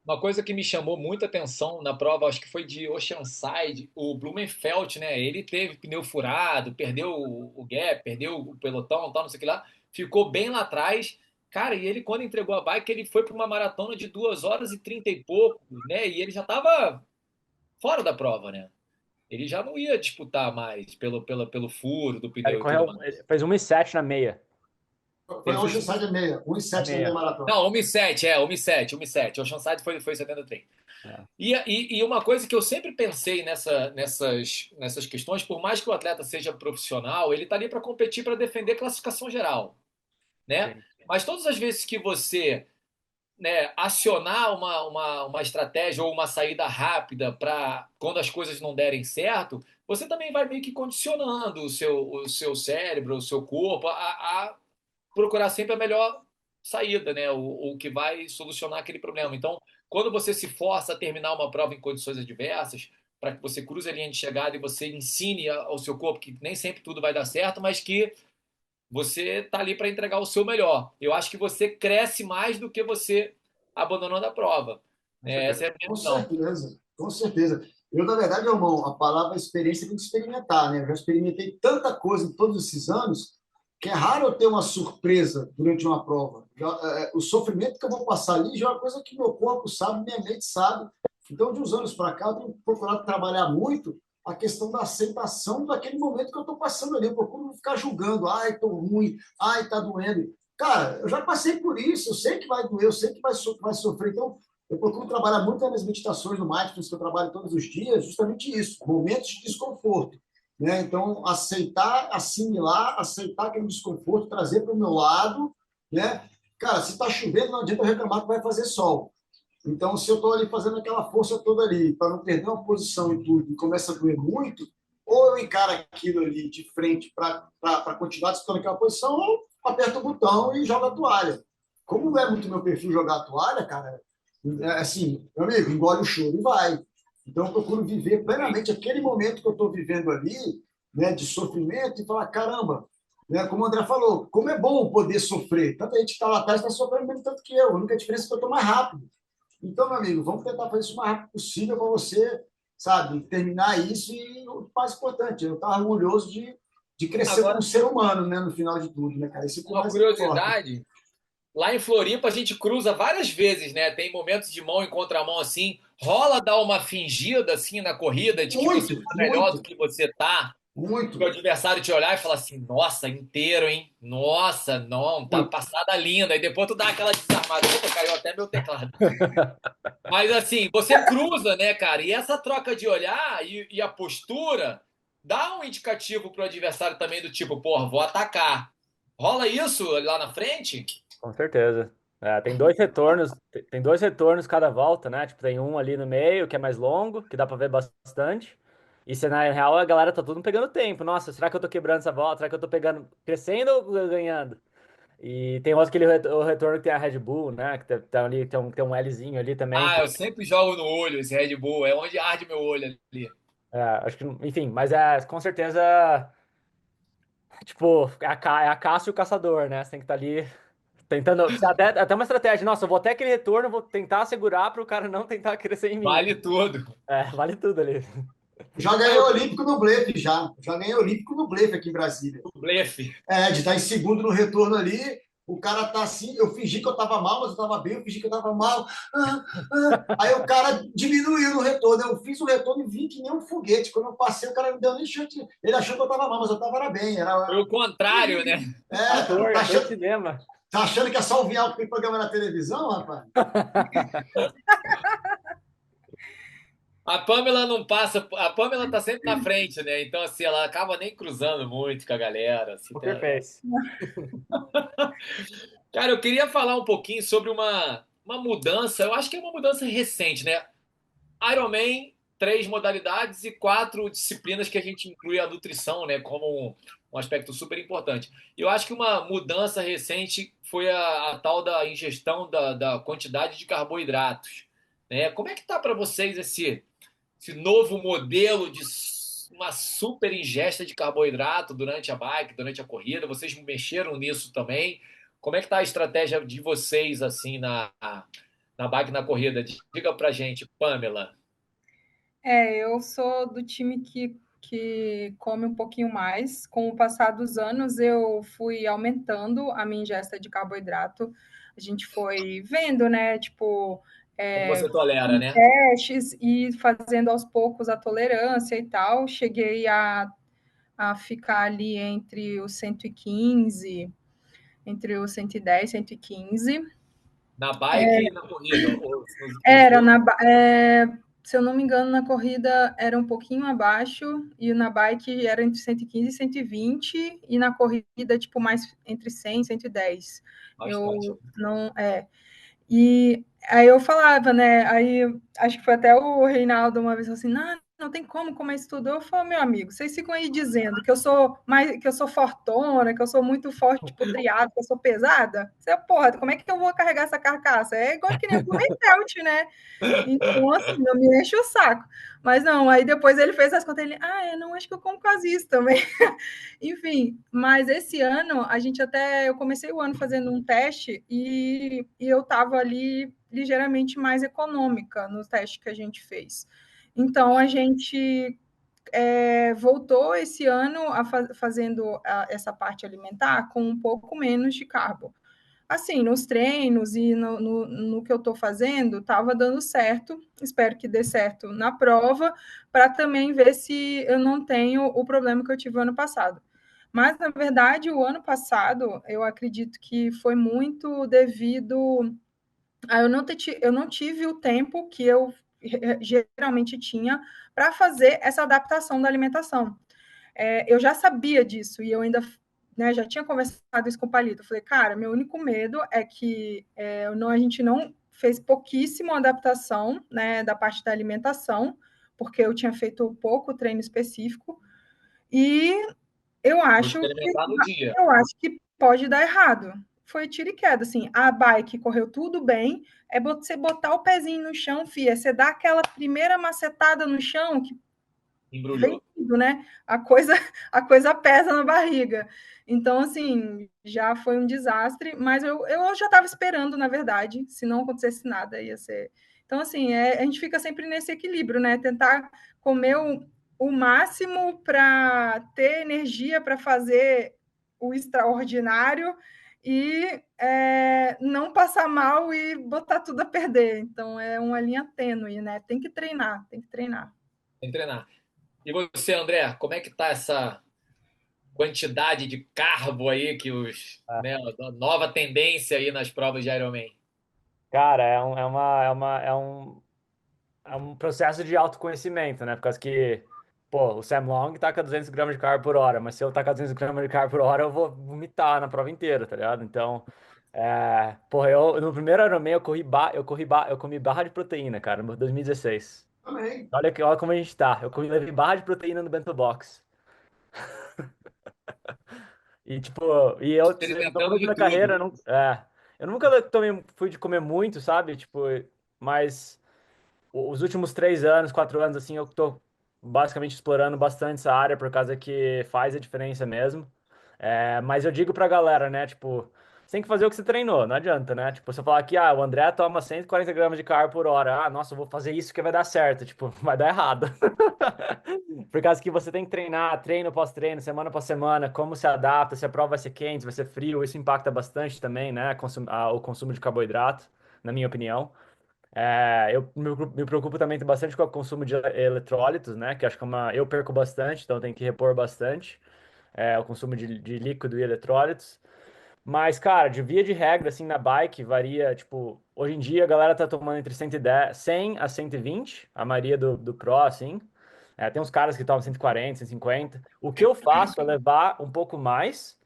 Uma coisa que me chamou muita atenção na prova, acho que foi de Oceanside, o Blumenfeld, né? Ele teve pneu furado, perdeu o gap, perdeu o pelotão, tal, não sei o que lá, ficou bem lá atrás. Cara, e ele, quando entregou a bike, ele foi para uma maratona de 2 horas e 30 e pouco, né? E ele já estava fora da prova, né? Ele já não ia disputar mais pelo furo do pneu e tudo mais. Ele fez 1,7 na meia. Foi Ele hoje fez o Side meia, Na 1,7 na meia meia. maratona. Não, 1,7, 1,7. O Oceanside foi 73. É. E uma coisa que eu sempre pensei nessas questões, por mais que o atleta seja profissional, ele está ali para competir, para defender classificação geral, né? Sim. Mas todas as vezes que você, né, acionar uma estratégia ou uma saída rápida para quando as coisas não derem certo, você também vai meio que condicionando o seu cérebro, o seu corpo a procurar sempre a melhor saída, né? O que vai solucionar aquele problema. Então, quando você se força a terminar uma prova em condições adversas, para que você cruze a linha de chegada e você ensine ao seu corpo que nem sempre tudo vai dar certo, mas que você está ali para entregar o seu melhor. Eu acho que você cresce mais do que você abandonando a prova. Essa é a minha Com visão. certeza, com certeza. Eu, na verdade, irmão, a palavra experiência tem que experimentar, né? Eu já experimentei tanta coisa em todos esses anos que é raro eu ter uma surpresa durante uma prova. O sofrimento que eu vou passar ali já é uma coisa que meu corpo sabe, minha mente sabe. Então, de uns anos para cá, eu tenho procurado trabalhar muito a questão da aceitação daquele momento que eu estou passando ali. Eu procuro não ficar julgando, ai, estou ruim, ai, está doendo. Cara, eu já passei por isso, eu sei que vai doer, eu sei que vai sofrer. Então, eu procuro trabalhar muito nas meditações do Mindfulness, que eu trabalho todos os dias, justamente isso, momentos de desconforto. Né? Então, aceitar, assimilar, aceitar aquele desconforto, trazer para o meu lado. Né? Cara, se está chovendo, não adianta eu reclamar que vai fazer sol. Então, se eu estou ali fazendo aquela força toda ali, para não perder uma posição e tudo, e começa a doer muito, ou eu encaro aquilo ali de frente para continuar disputando aquela posição, ou aperto o botão e jogo a toalha. Como não é muito meu perfil jogar a toalha, cara, assim, meu amigo, engole o choro e vai. Então, eu procuro viver plenamente aquele momento que eu estou vivendo ali, né, de sofrimento, e falar, caramba, né, como o André falou, como é bom poder sofrer. Tanta gente que está lá atrás está sofrendo mesmo tanto que eu. A única diferença é que eu estou mais rápido. Então, meu amigo, vamos tentar fazer isso o mais rápido possível para você, sabe, terminar isso e o mais importante, eu estou orgulhoso de crescer como Agora, ser humano, né, no final de tudo, né, cara? Isso é o que uma mais importa. curiosidade, lá em Floripa a gente cruza várias vezes, né? Tem momentos de mão em contramão assim. Rola dar uma fingida assim na corrida de que você Muito, tá melhor do muito, que você tá. O muito, adversário te olhar e falar assim, nossa, inteiro, hein? Nossa, não, tá muito. passada linda. E depois tu dá aquela desarmada. Opa, caiu até meu teclado. Mas assim, você cruza, né, cara? E essa troca de olhar e a postura dá um indicativo pro adversário também do tipo, porra, vou atacar. Rola isso lá na frente? Com certeza. É, tem dois retornos cada volta, né? Tipo, tem um ali no meio, que é mais longo, que dá pra ver bastante. E cenário real, a galera tá tudo pegando tempo. Nossa, será que eu tô quebrando essa volta? Será que eu tô pegando, crescendo ou ganhando? E tem outro o retorno que tem a Red Bull, né? Que tá ali, tem um Lzinho ali também. Ah, eu sempre jogo no olho esse Red Bull, é onde arde meu olho ali. Acho que, enfim, mas com certeza, tipo, é a caça e o caçador, né? Você tem que estar ali tentando. Até uma estratégia. Nossa, eu vou até aquele retorno, vou tentar segurar para o cara não tentar crescer em mim. Vale tudo. Vale tudo ali. Já ganhei Cara, o Olímpico no blefe, já. Já ganhei o Olímpico no blefe aqui em Brasília. o blefe. De estar em segundo no retorno ali, o cara tá assim, eu fingi que eu tava mal, mas eu tava bem, eu fingi que eu tava mal. Aí o cara diminuiu no retorno. Eu fiz o retorno e vim que nem um foguete. Quando eu passei, o cara não deu nem chute. Ele achou que eu tava mal, mas eu tava era bem. Foi o contrário, né? Tá Ator de achando, cinema. tá achando que é só o Vial que tem programa na televisão, rapaz? A Pamela não passa, a Pamela tá sempre na frente, né? Então, assim, ela acaba nem cruzando muito com a galera. Assim, Poker Face. Cara, eu queria falar um pouquinho sobre uma mudança, eu acho que é uma mudança recente, né? Ironman, 3 modalidades e 4 disciplinas que a gente inclui a nutrição, né, como um aspecto super importante. Eu acho que uma mudança recente foi a tal da ingestão da quantidade de carboidratos, né? Como é que tá para vocês esse novo modelo de uma super ingesta de carboidrato durante a bike, durante a corrida? Vocês mexeram nisso também? Como é que tá a estratégia de vocês assim na bike, na corrida? Diga pra gente, Pamela. Eu sou do time que come um pouquinho mais. Com o passar dos anos, eu fui aumentando a minha ingesta de carboidrato. A gente foi vendo, né? Tipo, Como você tolera, né? testes e fazendo aos poucos a tolerância e tal. Cheguei a ficar ali entre os 110 e 115. Na bike e na corrida, ou nos Era dois. se eu não me engano, na corrida era um pouquinho abaixo, e na bike era entre 115 e 120, e na corrida, tipo, mais entre 100 e 110. Bastante. Eu não. E aí eu falava, né? Aí acho que foi até o Reinaldo uma vez assim, não tem como comer isso tudo. Eu falo, meu amigo, vocês ficam aí dizendo que eu sou fortona, que eu sou muito forte, tipo triado, que eu sou pesada. Você, porra, como é que eu vou carregar essa carcaça? É igual que nem o Blumenfeld, né? Então, assim, não me enche o saco. Mas não, aí depois ele fez as contas, ele, não, acho que eu como quase isso também. Enfim, mas esse ano, eu comecei o ano fazendo um teste e eu estava ali ligeiramente mais econômica no teste que a gente fez. Então, a gente voltou esse ano fazendo essa parte alimentar com um pouco menos de carbo. Assim, nos treinos e no que eu estou fazendo, estava dando certo. Espero que dê certo na prova, para também ver se eu não tenho o problema que eu tive ano passado. Mas, na verdade, o ano passado, eu acredito que foi muito devido a eu não tive o tempo que eu geralmente tinha para fazer essa adaptação da alimentação. Eu já sabia disso e eu ainda, né, já tinha conversado isso com o Palito. Eu falei, cara, meu único medo é que a gente não fez pouquíssima adaptação, né, da parte da alimentação, porque eu tinha feito pouco treino específico e eu Vou acho que experimentar no dia. eu acho que pode dar errado. foi tiro e queda, assim, a bike correu tudo bem, é você botar o pezinho no chão, fia, você dá aquela primeira macetada no chão, que vem Embrulhou. tudo, né? A coisa pesa na barriga. Então, assim, já foi um desastre, mas eu já estava esperando, na verdade, se não acontecesse nada, ia ser. Então, assim, a gente fica sempre nesse equilíbrio, né? Tentar comer o máximo para ter energia para fazer o extraordinário e não passar mal e botar tudo a perder. Então, é uma linha tênue, né? Tem que treinar, tem que treinar. Tem que treinar. E você, André, como é que tá essa quantidade de carbo aí Ah, né, a nova tendência aí nas provas de Ironman? cara, é um processo de autoconhecimento, né? Por causa que, pô, o Sam Long taca 200 gramas de carbo por hora, mas se eu tacar 200 gramas de carbo por hora, eu vou vomitar na prova inteira, tá ligado? Então, porra, no primeiro Ironman eu comi barra de proteína, cara, no 2016. Também. Olha como a gente tá. Levei barra de proteína no Bento Box. E, tipo, no Experimentando começo de da carreira, tudo. eu nunca fui de comer muito, sabe? Tipo, mas os últimos 3 anos, 4 anos, assim, eu tô basicamente explorando bastante essa área por causa que faz a diferença mesmo. Mas eu digo pra galera, né? Tipo, você tem que fazer o que você treinou, não adianta, né? Tipo, se eu falar que, o André toma 140 gramas de carbo por hora. Ah, nossa, eu vou fazer isso que vai dar certo. Tipo, vai dar errado. Por causa que você tem que treinar, treino após treino, semana após semana, como se adapta, se a prova vai ser quente, vai ser frio, isso impacta bastante também, né? O consumo de carboidrato, na minha opinião. Eu me preocupo também bastante com o consumo de eletrólitos, né? Que acho que eu perco bastante, então tem que repor bastante o consumo de líquido e eletrólitos. Mas, cara, de via de regra, assim, na bike, varia, tipo, hoje em dia a galera tá tomando entre 110, 100 a 120, a maioria do Pro, assim. Tem uns caras que tomam 140, 150. O que eu faço é levar um pouco mais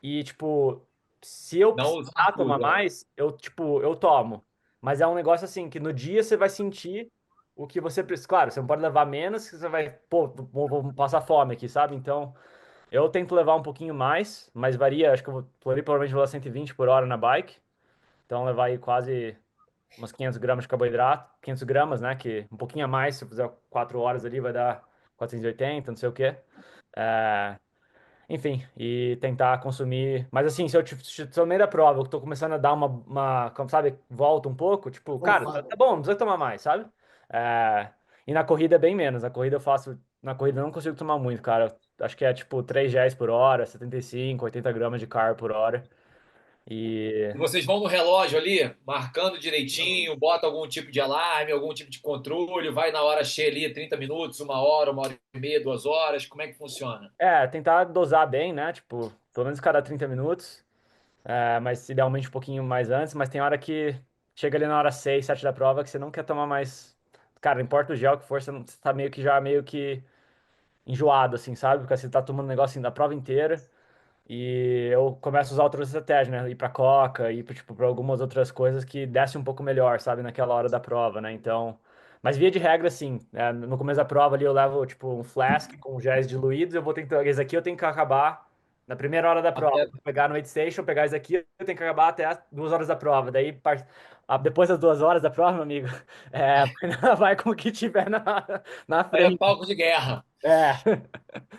e, tipo, se eu Não usar precisar tomar tudo, né? mais, eu tomo. Mas é um negócio assim, que no dia você vai sentir o que você precisa. Claro, você não pode levar menos, que você vai, pô, vou passar fome aqui, sabe? Então, eu tento levar um pouquinho mais, mas varia. Acho que provavelmente vou levar 120 por hora na bike. Então, levar aí quase umas 500 gramas de carboidrato. 500 gramas, né? Que um pouquinho a mais, se eu fizer 4 horas ali, vai dar 480, não sei o quê. É, enfim, e tentar consumir. Mas assim, se eu no meio da prova, eu tô começando a dar como sabe, volta um pouco, tipo, Pô, cara, tá bom, não precisa tomar mais, sabe? E na corrida é bem menos. Na corrida eu faço. Na corrida eu não consigo tomar muito, cara. Acho que é tipo 3 géis por hora, 75, 80 gramas de carbo por hora. E. E vocês vão no relógio ali, marcando direitinho, bota algum tipo de alarme, algum tipo de controle, vai na hora cheia ali, 30 minutos, 1 hora e meia, 2 horas, como é que funciona? Tentar dosar bem, né? Tipo, pelo menos cada 30 minutos. Mas idealmente um pouquinho mais antes. Mas tem hora que chega ali na hora 6, 7 da prova que você não quer tomar mais. Cara, não importa o gel que for, você tá meio que enjoado, assim, sabe? Porque você tá tomando um negócio assim, da prova inteira. E eu começo a usar outras estratégias, né? Ir pra coca, ir pra, tipo, pra algumas outras coisas que desce um pouco melhor, sabe? Naquela hora da prova, né? Então. Mas via de regra, assim, no começo da prova ali eu levo, tipo, um flask com géis diluídos. Eu vou tentar. Esse aqui eu tenho que acabar na primeira hora da prova. Até Vou pegar no aid station, pegar esse aqui, eu tenho que acabar até as 2 horas da prova. Daí, depois das 2 horas da prova, meu amigo, vai com o que tiver na aí é frente. palco de guerra. É.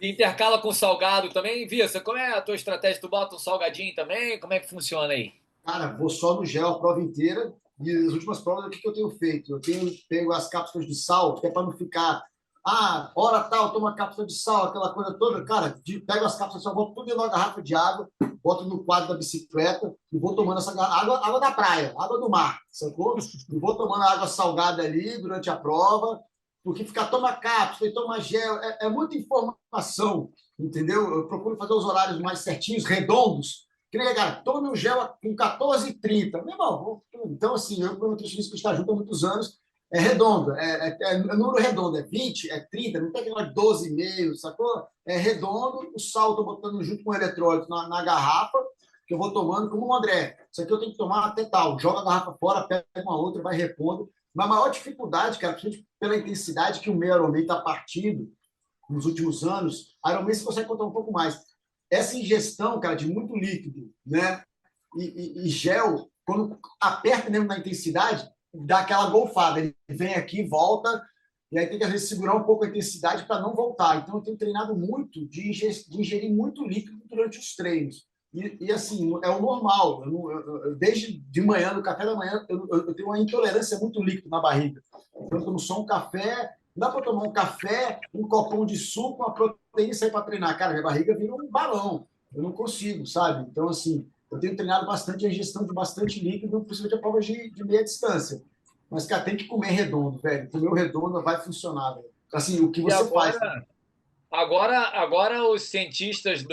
E intercala com salgado também? Vissa, como é a tua estratégia? Tu bota um salgadinho também? Como é que funciona aí? Cara, vou só no gel a prova inteira. E as últimas provas, o que eu tenho feito? Eu tenho pego as cápsulas de sal, que é para não ficar. Hora tal, toma cápsula de sal, aquela coisa toda. Cara, pego as cápsulas de sal, boto tudo dentro da garrafa de água, boto no quadro da bicicleta e vou tomando essa água da praia, água do mar, sacou? E vou tomando água salgada ali durante a prova, porque ficar toma cápsula e toma gel é muita informação, entendeu? Eu procuro fazer os horários mais certinhos, redondos, que nem, cara, tome um gel com 14h30. Meu irmão, então, assim, eu, como nutricionista que está junto há muitos anos, é redondo, é número redondo, é 20, é 30, não tem aquela 12,5, sacou? É redondo, o sal eu estou botando junto com o eletrólito na garrafa, que eu vou tomando, como o André. Isso aqui eu tenho que tomar até tal. Joga a garrafa fora, pega uma outra, vai repondo. Mas a maior dificuldade, cara, principalmente pela intensidade que o meu Ironman está partindo nos últimos anos, Ironman você consegue contar um pouco mais. Essa ingestão, cara, de muito líquido, né? e gel, quando aperta mesmo na intensidade, dá aquela golfada. Ele vem aqui, volta, e aí tem que, às vezes, segurar um pouco a intensidade para não voltar. Então, eu tenho treinado muito de ingerir muito líquido durante os treinos. E assim, é o normal. Desde de manhã, no café da manhã, eu tenho uma intolerância muito líquido na barriga. Então, eu tomo só um café, não dá para tomar um café, um copão de suco, uma proteína e sair para treinar. Cara, minha barriga vira um balão. Eu não consigo, sabe? Então, assim, eu tenho treinado bastante a ingestão de bastante líquido, principalmente a prova de meia distância. Mas, cara, tem que comer redondo, velho. Comer o redondo vai funcionar, velho. Assim, o que E você faz. agora os cientistas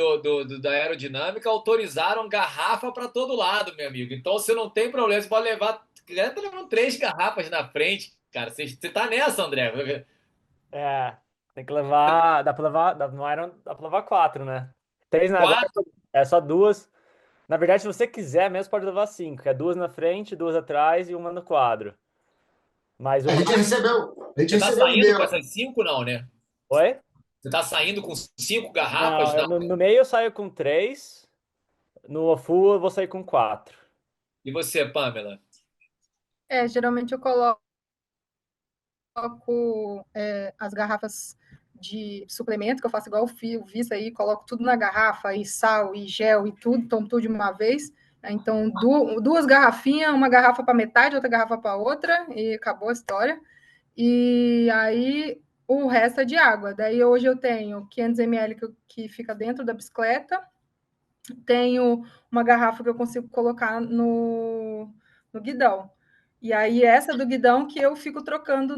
da aerodinâmica autorizaram garrafa para todo lado, meu amigo. Então você não tem problema, você pode levar. Tá levando 3 garrafas na frente, cara. Você tá nessa, André? É, tem que levar. Dá pra levar. No Iron dá pra levar 4, né? 3 na agora 4. é só 2. Na verdade, se você quiser mesmo, pode levar 5, que é 2 na frente, 2 atrás e uma no quadro. Mas o A gente máximo. recebeu, a gente Você tá recebeu um saindo e-mail. com essas 5, não, né? Oi? Você tá saindo com 5 garrafas? Não, Não. no meio eu saio com 3. No full eu vou sair com 4. E você, Pamela? Geralmente eu coloco as garrafas de suplemento, que eu faço igual o Visa aí, coloco tudo na garrafa, e sal, e gel, e tudo, tomo tudo de uma vez. Então, 2 garrafinhas, uma garrafa para metade, outra garrafa para outra, e acabou a história. E aí, o resto é de água. Daí, hoje eu tenho 500 ml que fica dentro da bicicleta, tenho uma garrafa que eu consigo colocar no guidão. E aí, essa do guidão que eu fico trocando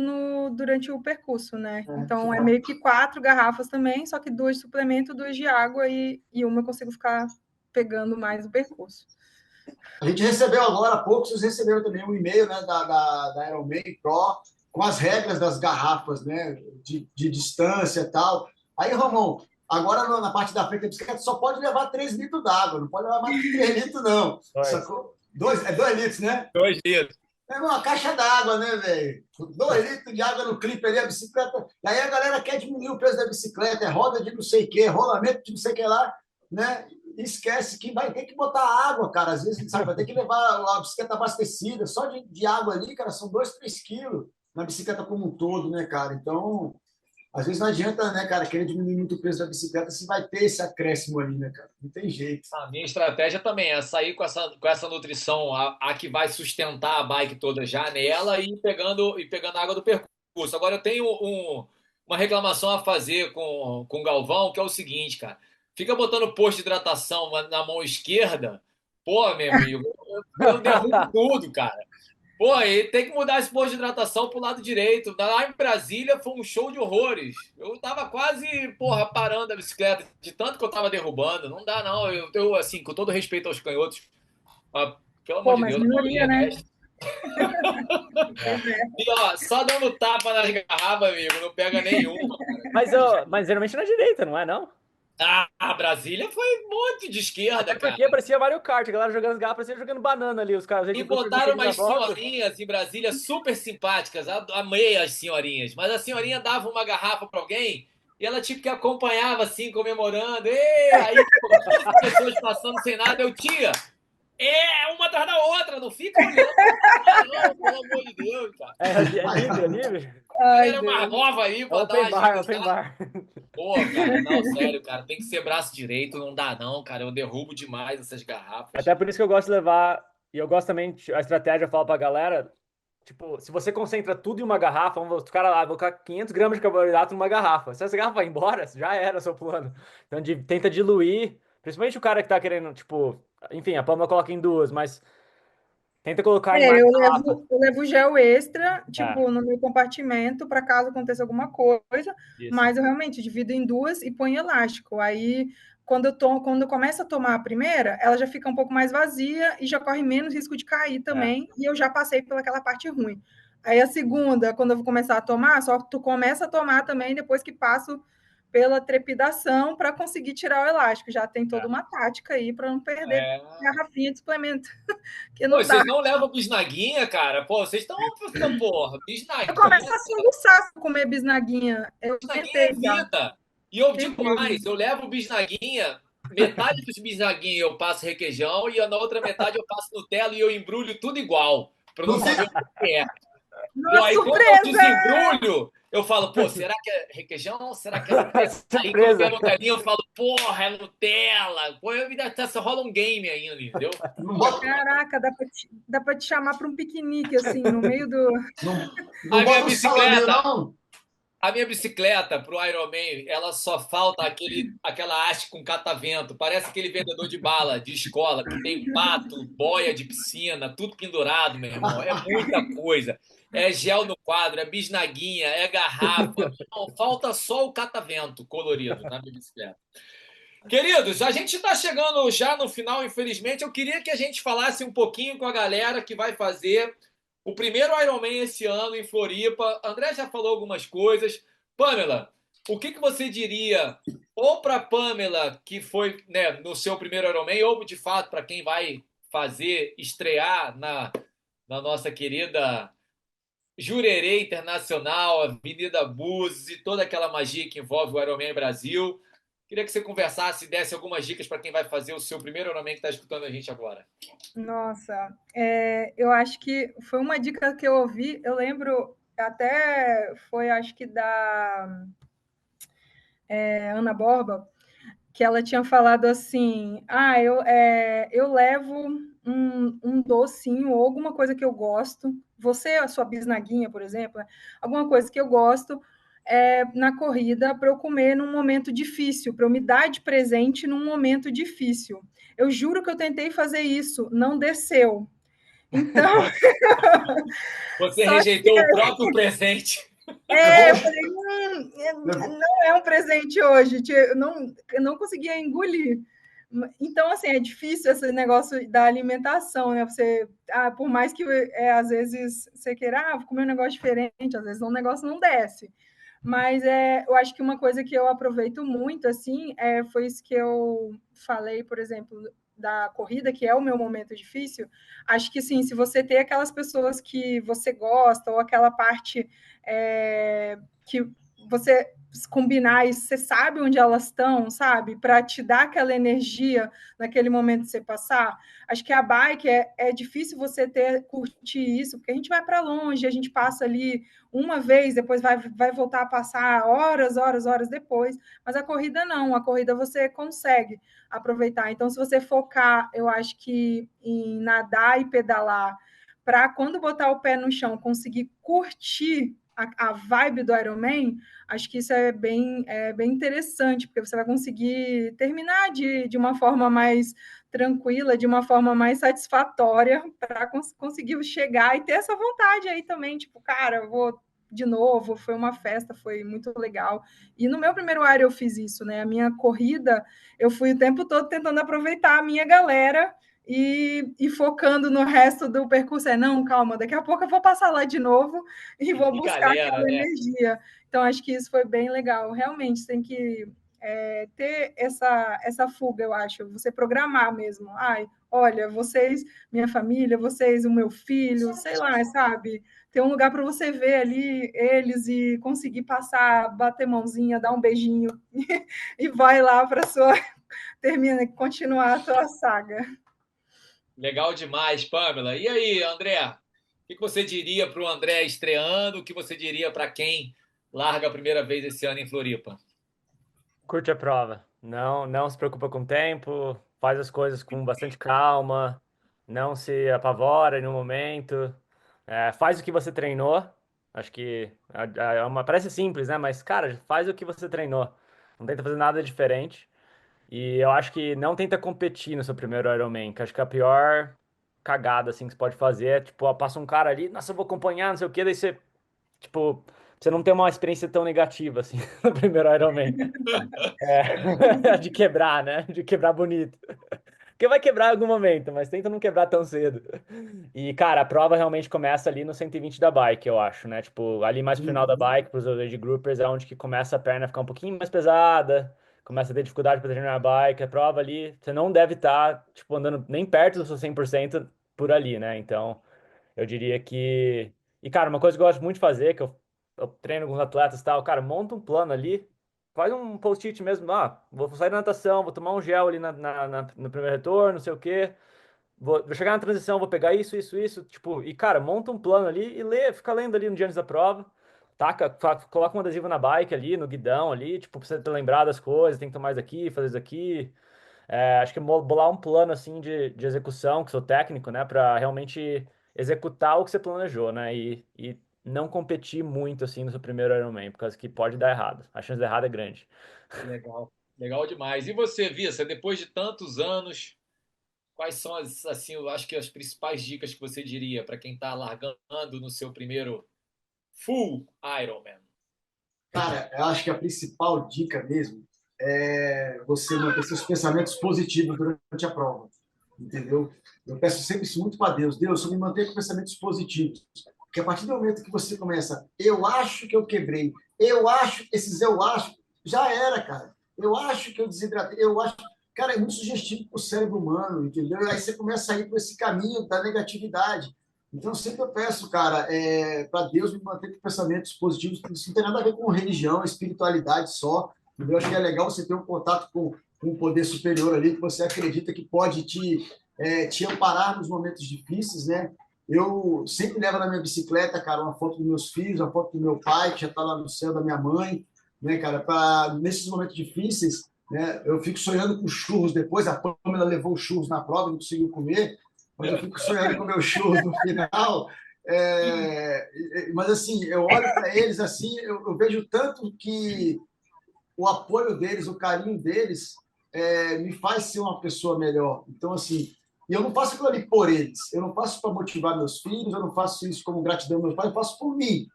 durante o percurso, né? Então, é meio que 4 garrafas também, só que 2 de suplemento, 2 de água e uma eu consigo ficar pegando mais o percurso. A gente recebeu agora há pouco, vocês receberam também um e-mail, né, da Ironman Pro com as regras das garrafas, né, de distância e tal. Aí, Romão, agora na parte da frente da bicicleta só pode levar 3 litros d'água, não pode levar mais que 3 litros, não. Sacou? 2 litros, né? 2 litros. É uma caixa d'água, né, velho? 2 litros de água no clipe ali, a bicicleta. E aí a galera quer diminuir o peso da bicicleta, é roda de não sei o quê, rolamento de não sei o que lá, né? E esquece que vai ter que botar água, cara. Às vezes, sabe, vai ter que levar a bicicleta abastecida. Só de água ali, cara, são 2, 3 quilos na bicicleta como um todo, né, cara? Então, às vezes não adianta, né, cara, querer diminuir muito o peso da bicicleta se vai ter esse acréscimo ali, né, cara? Não tem jeito. A minha estratégia também é sair com essa nutrição, a que vai sustentar a bike toda já nela e pegando a água do percurso. Agora eu tenho uma reclamação a fazer com o Galvão, que é o seguinte, cara. Fica botando posto de hidratação na mão esquerda, pô, meu amigo, eu derrubo tudo, cara. Pô, aí tem que mudar esse posto de hidratação pro lado direito. Lá em Brasília foi um show de horrores. Eu tava quase, porra, parando a bicicleta de tanto que eu tava derrubando. Não dá, não. Eu assim, com todo respeito aos canhotos, pelo amor Pô, de mas Deus, não me minoria, né? reveste. E ó, só dando tapa nas garrafas, amigo, não pega nenhuma. Mas geralmente na direita, não é, não? Ah, Brasília foi um monte de esquerda, Até cara. porque parecia Mario Kart, a galera jogando as garrafas, parecia jogando banana ali, os caras. E Tipo, botaram na umas volta. senhorinhas em Brasília super simpáticas. Amei as senhorinhas. Mas a senhorinha dava uma garrafa para alguém e ela tipo que acompanhava assim, comemorando. E aí, pô, 15 pessoas passando sem nada. Eu, tia, uma atrás da outra. Não fica olhando. Não, pelo amor de Deus, cara. É livre, é livre. Ai, Era mais Deus. nova aí pra dar Open uma bar, open agilizada. bar. Pô, cara, não, sério, cara. Tem que ser braço direito. Não dá, não, cara. Eu derrubo demais essas garrafas. Até por isso que eu gosto de levar. E eu gosto também, a estratégia, eu falo pra galera. Tipo, se você concentra tudo em uma garrafa, o cara lá, vou colocar 500 gramas de carboidrato numa garrafa. Se essa garrafa vai embora, já era o seu plano. Então, tenta diluir. Principalmente o cara que tá querendo, tipo. Enfim, a Pamela coloca em 2, mas tenta colocar em mais Eu garrafas. levo gel extra, É, tipo, no meu compartimento, para caso aconteça alguma coisa, isso. mas eu realmente divido em 2 e ponho elástico. Aí, quando eu começo a tomar a primeira, ela já fica um pouco mais vazia e já corre menos risco de cair É. também, e eu já passei pelaquela parte ruim. Aí a segunda, quando eu vou começar a tomar, só tu começa a tomar também depois que passo pela trepidação para conseguir tirar o elástico. Já tem toda É. uma tática aí para não perder É. garrafinha de suplemento, que Pô, não dá. vocês não levam bisnaguinha, cara? Pô, vocês estão. Porra, Eu começo bisnaguinha. a soluçar se comer bisnaguinha. Eu Bisnaguinha é tentei já. vida. E eu digo Tentei. mais, eu levo bisnaguinha metade dos bisnaguinhos eu passo requeijão e na outra metade eu passo Nutella e eu embrulho tudo igual, para não Não saber fica. o que é. Entendeu? Nossa, Aí quando eu surpresa! desembrulho, eu falo, pô, será que é requeijão? Será que é Nutella? Aí quando vem a Surpresa! Nutelinha, eu falo, porra, é Nutella! Pô, eu ainda só rola um game ainda, entendeu? Não bota, Caraca, dá pra te chamar para um piquenique, assim, no meio do. não A minha bota o salaminho, bicicleta, não? A minha bicicleta pro Ironman, ela só falta aquela haste com catavento. Parece aquele vendedor de bala de escola que tem pato, boia de piscina, tudo pendurado, meu irmão. É muita coisa. É gel no quadro, é bisnaguinha, é garrafa. Não, falta só o catavento colorido na minha bicicleta. Queridos, a gente está chegando já no final, infelizmente. Eu queria que a gente falasse um pouquinho com a galera que vai fazer o primeiro Ironman esse ano em Floripa. André já falou algumas coisas. Pamela, o que você diria ou para Pamela, que foi, né, no seu primeiro Ironman, ou de fato para quem vai fazer, estrear na nossa querida Jurerê Internacional, Avenida Búzios e toda aquela magia que envolve o Ironman Brasil. Queria que você conversasse e desse algumas dicas para quem vai fazer o seu primeiro Ironman que está escutando a gente agora. Nossa, eu acho que foi uma dica que eu ouvi, eu lembro, até foi, acho que da Ana Borba, que ela tinha falado assim: eu levo um docinho ou alguma coisa que eu gosto, você, a sua bisnaguinha, por exemplo, né? Alguma coisa que eu gosto na corrida para eu comer num momento difícil, para eu me dar de presente num momento difícil. Eu juro que eu tentei fazer isso, não desceu. Então, Você só rejeitou o próprio presente. Levou, eu falei, levou, não é um presente hoje, eu não conseguia engolir. Então, assim, é difícil esse negócio da alimentação, né? Por mais que às vezes você queira, vou comer um negócio diferente, às vezes um negócio não desce. Mas eu acho que uma coisa que eu aproveito muito, assim, foi isso que eu falei, por exemplo, da corrida, que é o meu momento difícil. Acho que, sim, se você tem aquelas pessoas que você gosta, ou aquela parte que você combinar e você sabe onde elas estão, sabe? Para te dar aquela energia naquele momento que você passar. Acho que a bike é difícil você curtir isso, porque a gente vai para longe, a gente passa ali uma vez, depois vai voltar a passar horas, horas, horas depois. Mas a corrida não, a corrida você consegue aproveitar. Então, se você focar, eu acho que em nadar e pedalar, para quando botar o pé no chão, conseguir curtir a vibe do Ironman, acho que isso é bem interessante, porque você vai conseguir terminar de uma forma mais tranquila, de uma forma mais satisfatória, para conseguir chegar e ter essa vontade aí também, tipo, cara, eu vou de novo, foi uma festa, foi muito legal. E no meu primeiro Iron eu fiz isso, né? A minha corrida, eu fui o tempo todo tentando aproveitar a minha galera e focando no resto do percurso. Não, calma, daqui a pouco eu vou passar lá de novo e vou Que buscar galera, aquela né? energia. Então, acho que isso foi bem legal. Realmente, tem que ter essa fuga, eu acho. Você programar mesmo. Ai, olha, vocês, minha família, vocês, o meu filho, sei lá, sabe? Ter um lugar para você ver ali eles e conseguir passar, bater mãozinha, dar um beijinho e vai lá para sua continuar a sua saga. Legal demais, Pamela. E aí, André? O que você diria para o André estreando? O que você diria para quem larga a primeira vez esse ano em Floripa? Curte a prova. Não se preocupa com o tempo, faz as coisas com bastante calma, não se apavora no momento. Faz o que você treinou. Acho que parece simples, né? Mas, cara, faz o que você treinou. Não tenta fazer nada diferente. E eu acho que não tenta competir no seu primeiro Ironman, que acho que a pior cagada assim que você pode fazer é, tipo, ó, passa um cara ali, nossa, eu vou acompanhar, não sei o quê, daí você, tipo, você não tem uma experiência tão negativa assim no primeiro Ironman. De quebrar, né? De quebrar bonito. Porque vai quebrar em algum momento, mas tenta não quebrar tão cedo. E, cara, a prova realmente começa ali no 120 da bike, eu acho, né? Tipo, ali mais pro final da bike, pros age groupers, é onde que começa a perna a ficar um pouquinho mais pesada, começa a ter dificuldade para treinar a bike. A prova ali, você não deve estar, tipo, andando nem perto do seu 100% por ali, né? Então, eu diria que... E, cara, uma coisa que eu gosto muito de fazer, que eu treino com os atletas e tal, cara, monta um plano ali, faz um post-it mesmo, vou sair da natação, vou tomar um gel ali no primeiro retorno, não sei o quê. Vou chegar na transição, vou pegar isso, tipo, e cara, monta um plano ali e lê, fica lendo ali no dia antes da prova, taca, coloca um adesivo na bike ali, no guidão ali, tipo, pra você ter lembrado das coisas, tem que tomar isso aqui, fazer isso aqui. Acho que bolar um plano, assim, de execução, que sou técnico, né, pra realmente executar o que você planejou, né, e não competir muito, assim, no seu primeiro Ironman, por causa que pode dar errado, a chance de dar errado é grande. Legal, legal demais. E você, Vissa, depois de tantos anos, quais são as, assim, eu acho que as principais dicas que você diria para quem está largando no seu primeiro full Ironman? Cara, eu acho que a principal dica mesmo é você manter seus pensamentos positivos durante a prova, entendeu? Eu peço sempre isso muito para Deus. Deus, eu me mantenho com pensamentos positivos. Porque a partir do momento que você começa, eu acho que eu quebrei, eu acho, já era, cara. Eu acho que eu desidratei, eu acho. Cara, é muito sugestivo para o cérebro humano, entendeu? E aí você começa a ir por esse caminho da negatividade. Então, sempre eu peço, cara, para Deus me manter com pensamentos positivos, porque isso não tem nada a ver com religião, espiritualidade só. Eu acho que é legal você ter um contato com um poder superior ali, que você acredita que pode te amparar nos momentos difíceis, né? Eu sempre levo na minha bicicleta, cara, uma foto dos meus filhos, uma foto do meu pai, que já está lá no céu, da minha mãe, né, cara, para nesses momentos difíceis, né, eu fico sonhando com churros depois. A Pamela levou churros na prova, não conseguiu comer, mas eu fico sonhando com meus churros no final. Mas assim, eu olho para eles assim, eu vejo tanto que o apoio deles, o carinho deles, me faz ser uma pessoa melhor. Então, assim, e eu não faço aquilo ali por eles, eu não faço para motivar meus filhos, eu não faço isso como gratidão ao meu pai, eu faço por mim.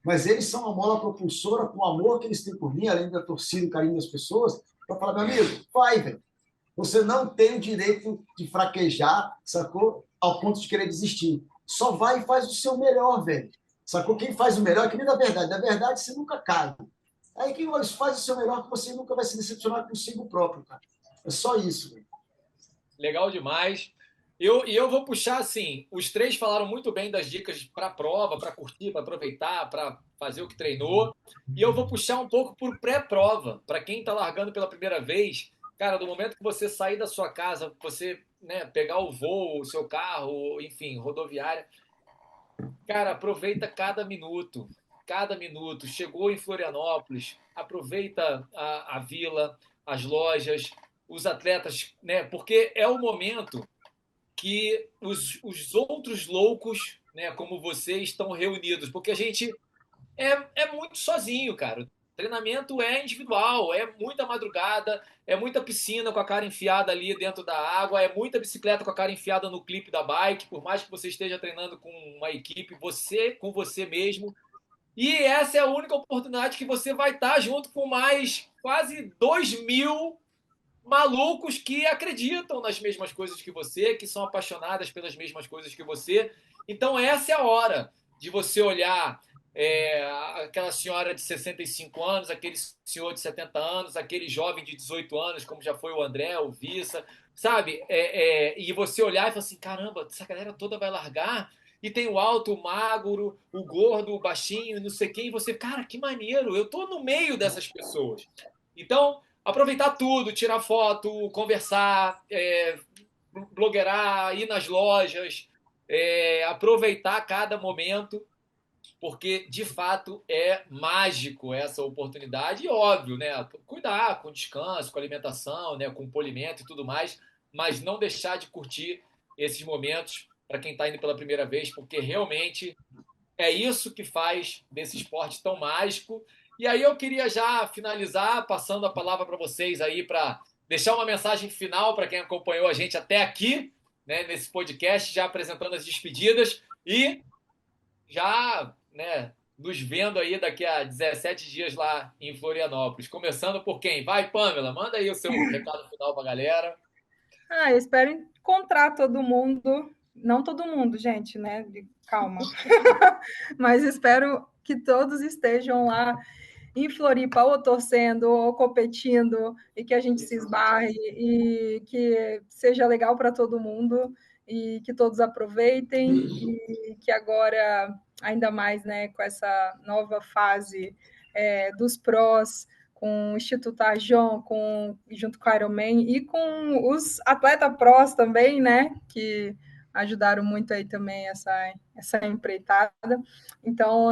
Mas eles são a mola propulsora com o amor que eles têm por mim, além da torcida e o carinho das pessoas, para falar, meu amigo, vai, velho. Você não tem o direito de fraquejar, sacou? Ao ponto de querer desistir. Só vai e faz o seu melhor, velho. Sacou? Quem faz o melhor é que nem da verdade. Da verdade, você nunca cai. Aí quem faz o seu melhor, que você nunca vai se decepcionar consigo próprio, cara. É só isso, velho. Legal demais. Eu vou puxar assim, os três falaram muito bem das dicas para a prova, para curtir, para aproveitar, para fazer o que treinou. E eu vou puxar um pouco por pré-prova, para quem está largando pela primeira vez. Cara, do momento que você sair da sua casa, você, né, pegar o voo, o seu carro, enfim, rodoviária, cara, aproveita cada minuto. Cada minuto. Chegou em Florianópolis, aproveita a vila, as lojas, os atletas, né? Porque é o momento que os outros loucos, né, como você, estão reunidos. Porque a gente é muito sozinho, cara. O treinamento é individual, é muita madrugada, é muita piscina com a cara enfiada ali dentro da água, é muita bicicleta com a cara enfiada no clipe da bike, por mais que você esteja treinando com uma equipe, você com você mesmo. E essa é a única oportunidade que você vai estar junto com mais quase 2.000 malucos que acreditam nas mesmas coisas que você, que são apaixonadas pelas mesmas coisas que você. Então, essa é a hora de você olhar aquela senhora de 65 anos, aquele senhor de 70 anos, aquele jovem de 18 anos, como já foi o André, o Vissa, sabe? E você olhar e falar assim: caramba, essa galera toda vai largar. E tem o alto, o magro, o gordo, o baixinho, não sei quem. E você, cara, que maneiro, eu tô no meio dessas pessoas. Então, aproveitar tudo, tirar foto, conversar, blogueirar, ir nas lojas, aproveitar cada momento, porque de fato é mágico essa oportunidade. E óbvio, né? Cuidar com descanso, com alimentação, né? Com polimento e tudo mais, mas não deixar de curtir esses momentos para quem está indo pela primeira vez, porque realmente é isso que faz desse esporte tão mágico. E aí eu queria já finalizar passando a palavra para vocês aí para deixar uma mensagem final para quem acompanhou a gente até aqui, né, nesse podcast, já apresentando as despedidas e já, né, nos vendo aí daqui a 17 dias lá em Florianópolis. Começando por quem? Vai, Pamela, manda aí o seu recado final para a galera. Eu espero encontrar todo mundo, não todo mundo, gente, né? Calma. Mas espero que todos estejam lá em Floripa, ou torcendo, ou competindo, e que a gente se esbarre, e que seja legal para todo mundo, e que todos aproveitem, e que agora, ainda mais, né, com essa nova fase dos prós, com o Instituto Arjon, junto com a Ironman e com os atletas prós também, né? Que ajudaram muito aí também essa empreitada. Então,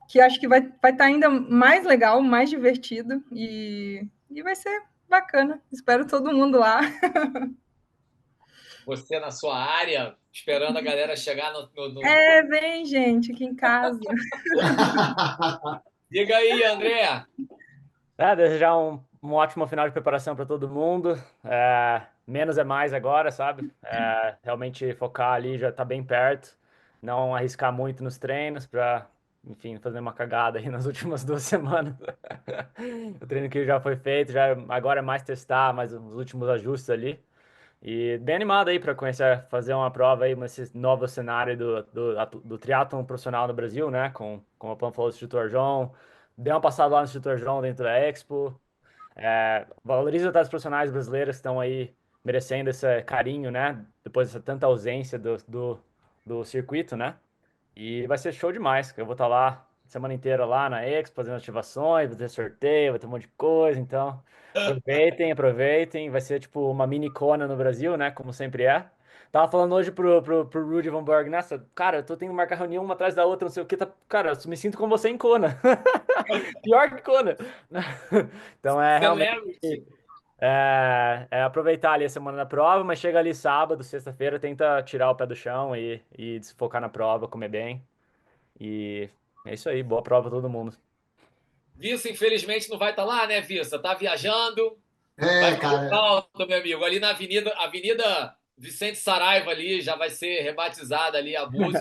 que acho que vai estar ainda mais legal, mais divertido e vai ser bacana. Espero todo mundo lá. Você na sua área, esperando a galera chegar no... Vem, gente, aqui em casa. Diga aí, André. Desejar um ótimo final de preparação para todo mundo. Menos é mais agora, sabe? Realmente focar ali, já tá bem perto. Não arriscar muito nos treinos para, enfim, fazer uma cagada aí nas últimas 2 semanas. O treino que já foi feito, agora é mais testar, mais os últimos ajustes ali. E bem animado aí para conhecer, fazer uma prova aí nesse novo cenário do triatlon profissional no Brasil, né? Como a Pam falou, do Instituto João. Dei uma passada lá no Instituto João dentro da Expo. Valoriza os atletas profissionais brasileiros que estão aí merecendo esse carinho, né? Depois dessa tanta ausência do circuito, né? E vai ser show demais, que eu vou estar lá semana inteira lá na Expo, fazendo ativações, vai ter sorteio, vai ter um monte de coisa, então aproveitem, vai ser tipo uma mini Kona no Brasil, né, como sempre é. Tava falando hoje pro Rudy Van Borg, nessa, cara, eu tô tendo que marcar reunião uma atrás da outra, não sei o que, cara, eu me sinto com você em Kona. Pior que Kona. Então realmente Celebrity. aproveitar ali a semana da prova, mas chega ali sábado, sexta-feira, tenta tirar o pé do chão e se focar na prova, comer bem. E é isso aí, boa prova pra todo mundo. Vissa, infelizmente, não vai estar lá, né, Vissa? Tá viajando. Vai fazer Cara, falta, meu amigo. Ali na Avenida Vicente Saraiva ali, já vai ser rebatizada ali, Abusos.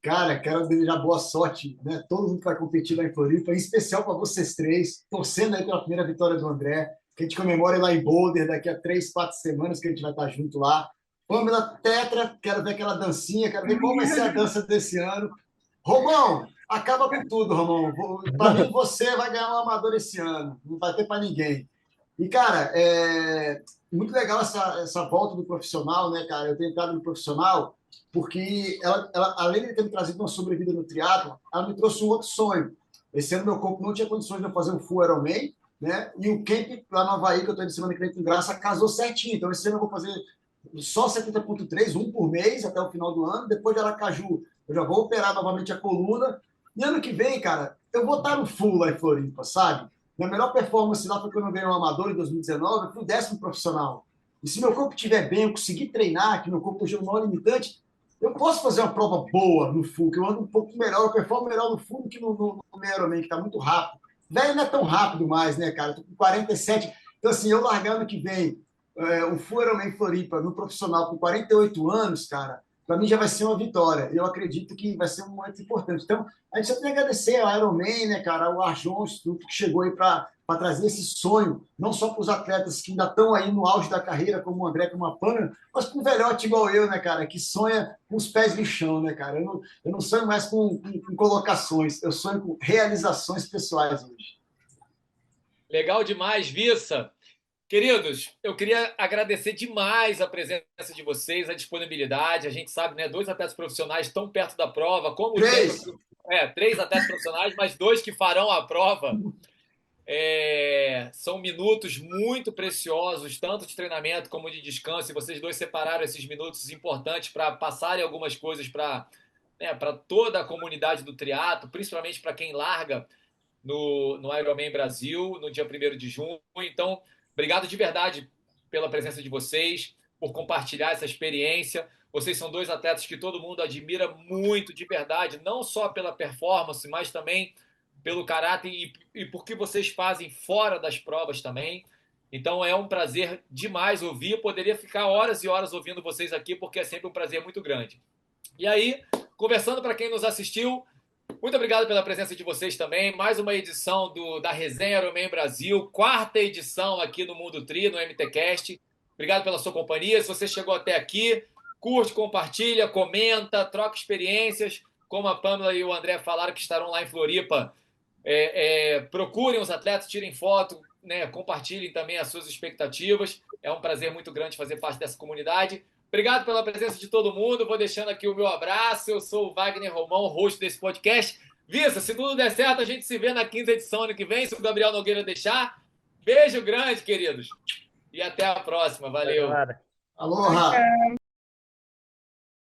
cara, quero desejar boa sorte, né? Todo mundo que vai competir lá em Floripa, em especial para vocês três, torcendo aí pela primeira vitória do André, que a gente comemore lá em Boulder daqui a 3, 4 semanas que a gente vai estar junto lá. Pamela Tetra, quero ver aquela dancinha, quero ver qual vai ser a dança desse ano. Romão, acaba com tudo, Romão. Para mim, você vai ganhar um amador esse ano, não vai ter para ninguém. E, cara, muito legal essa volta do profissional, né, cara? Eu tenho entrado no profissional porque ela, além de ter me trazido uma sobrevida no triatlo, ela me trouxe um outro sonho. Esse ano meu corpo não tinha condições de eu fazer um full Ironman, né? E o camp lá no Havaí, que eu estou de semana que vem com graça, casou certinho. Então, esse ano eu vou fazer só 70,3, um por mês até o final do ano. Depois de Aracaju, eu já vou operar novamente a coluna. E ano que vem, cara, eu vou estar no full lá em Floripa, sabe? Minha melhor performance lá foi quando eu ganhei um amador em 2019, eu fui o 10º profissional. E se meu corpo estiver bem, eu conseguir treinar, que meu corpo esteja no maior limitante, eu posso fazer uma prova boa no full, que eu ando um pouco melhor, eu performo melhor no full do que no Ironman, que está muito rápido. Velho não é tão rápido mais, né, cara? Estou com 47. Então, assim, eu largando que vem o full Ironman Floripa no profissional com 48 anos, cara, para mim já vai ser uma vitória. Eu acredito que vai ser um momento importante. Então, a gente só tem que agradecer ao Ironman, né, cara, ao Arjon, Instituto, que chegou aí para trazer esse sonho, não só para os atletas que ainda estão aí no auge da carreira, como o André, como a Pana, mas para um velhote igual eu, né, cara, que sonha com os pés no chão, né, cara? Eu não sonho mais com colocações, eu sonho com realizações pessoais hoje. Legal demais, Vissa. Queridos, eu queria agradecer demais a presença de vocês, a disponibilidade. A gente sabe, né, 2 atletas profissionais tão perto da prova, como 3. 3 atletas profissionais, mas 2 que farão a prova. São minutos muito preciosos, tanto de treinamento como de descanso, e vocês 2 separaram esses minutos importantes para passarem algumas coisas para toda a comunidade do triatlo, principalmente para quem larga no Ironman Brasil, no dia 1º de junho. Então, obrigado de verdade pela presença de vocês, por compartilhar essa experiência. Vocês são 2 atletas que todo mundo admira muito, de verdade, não só pela performance, mas também pelo caráter e por que vocês fazem fora das provas também. Então é um prazer demais ouvir. Eu poderia ficar horas e horas ouvindo vocês aqui, porque é sempre um prazer muito grande. E aí, conversando para quem nos assistiu, muito obrigado pela presença de vocês também. Mais uma edição da Resenha Ironman Brasil, 4ª edição aqui no Mundo Tri, no MTCast. Obrigado pela sua companhia. Se você chegou até aqui, curte, compartilha, comenta, troca experiências. Como a Pamela e o André falaram que estarão lá em Floripa, procurem os atletas, tirem foto, né, compartilhem também as suas expectativas. É um prazer muito grande fazer parte dessa comunidade. Obrigado pela presença de todo mundo. Vou deixando aqui o meu abraço. Eu sou o Wagner Romão, host desse podcast. Vissa, se tudo der certo, a gente se vê na quinta edição ano que vem, se o Gabriel Nogueira deixar. Beijo grande, queridos. E até a próxima. Valeu. Galera. Aloha!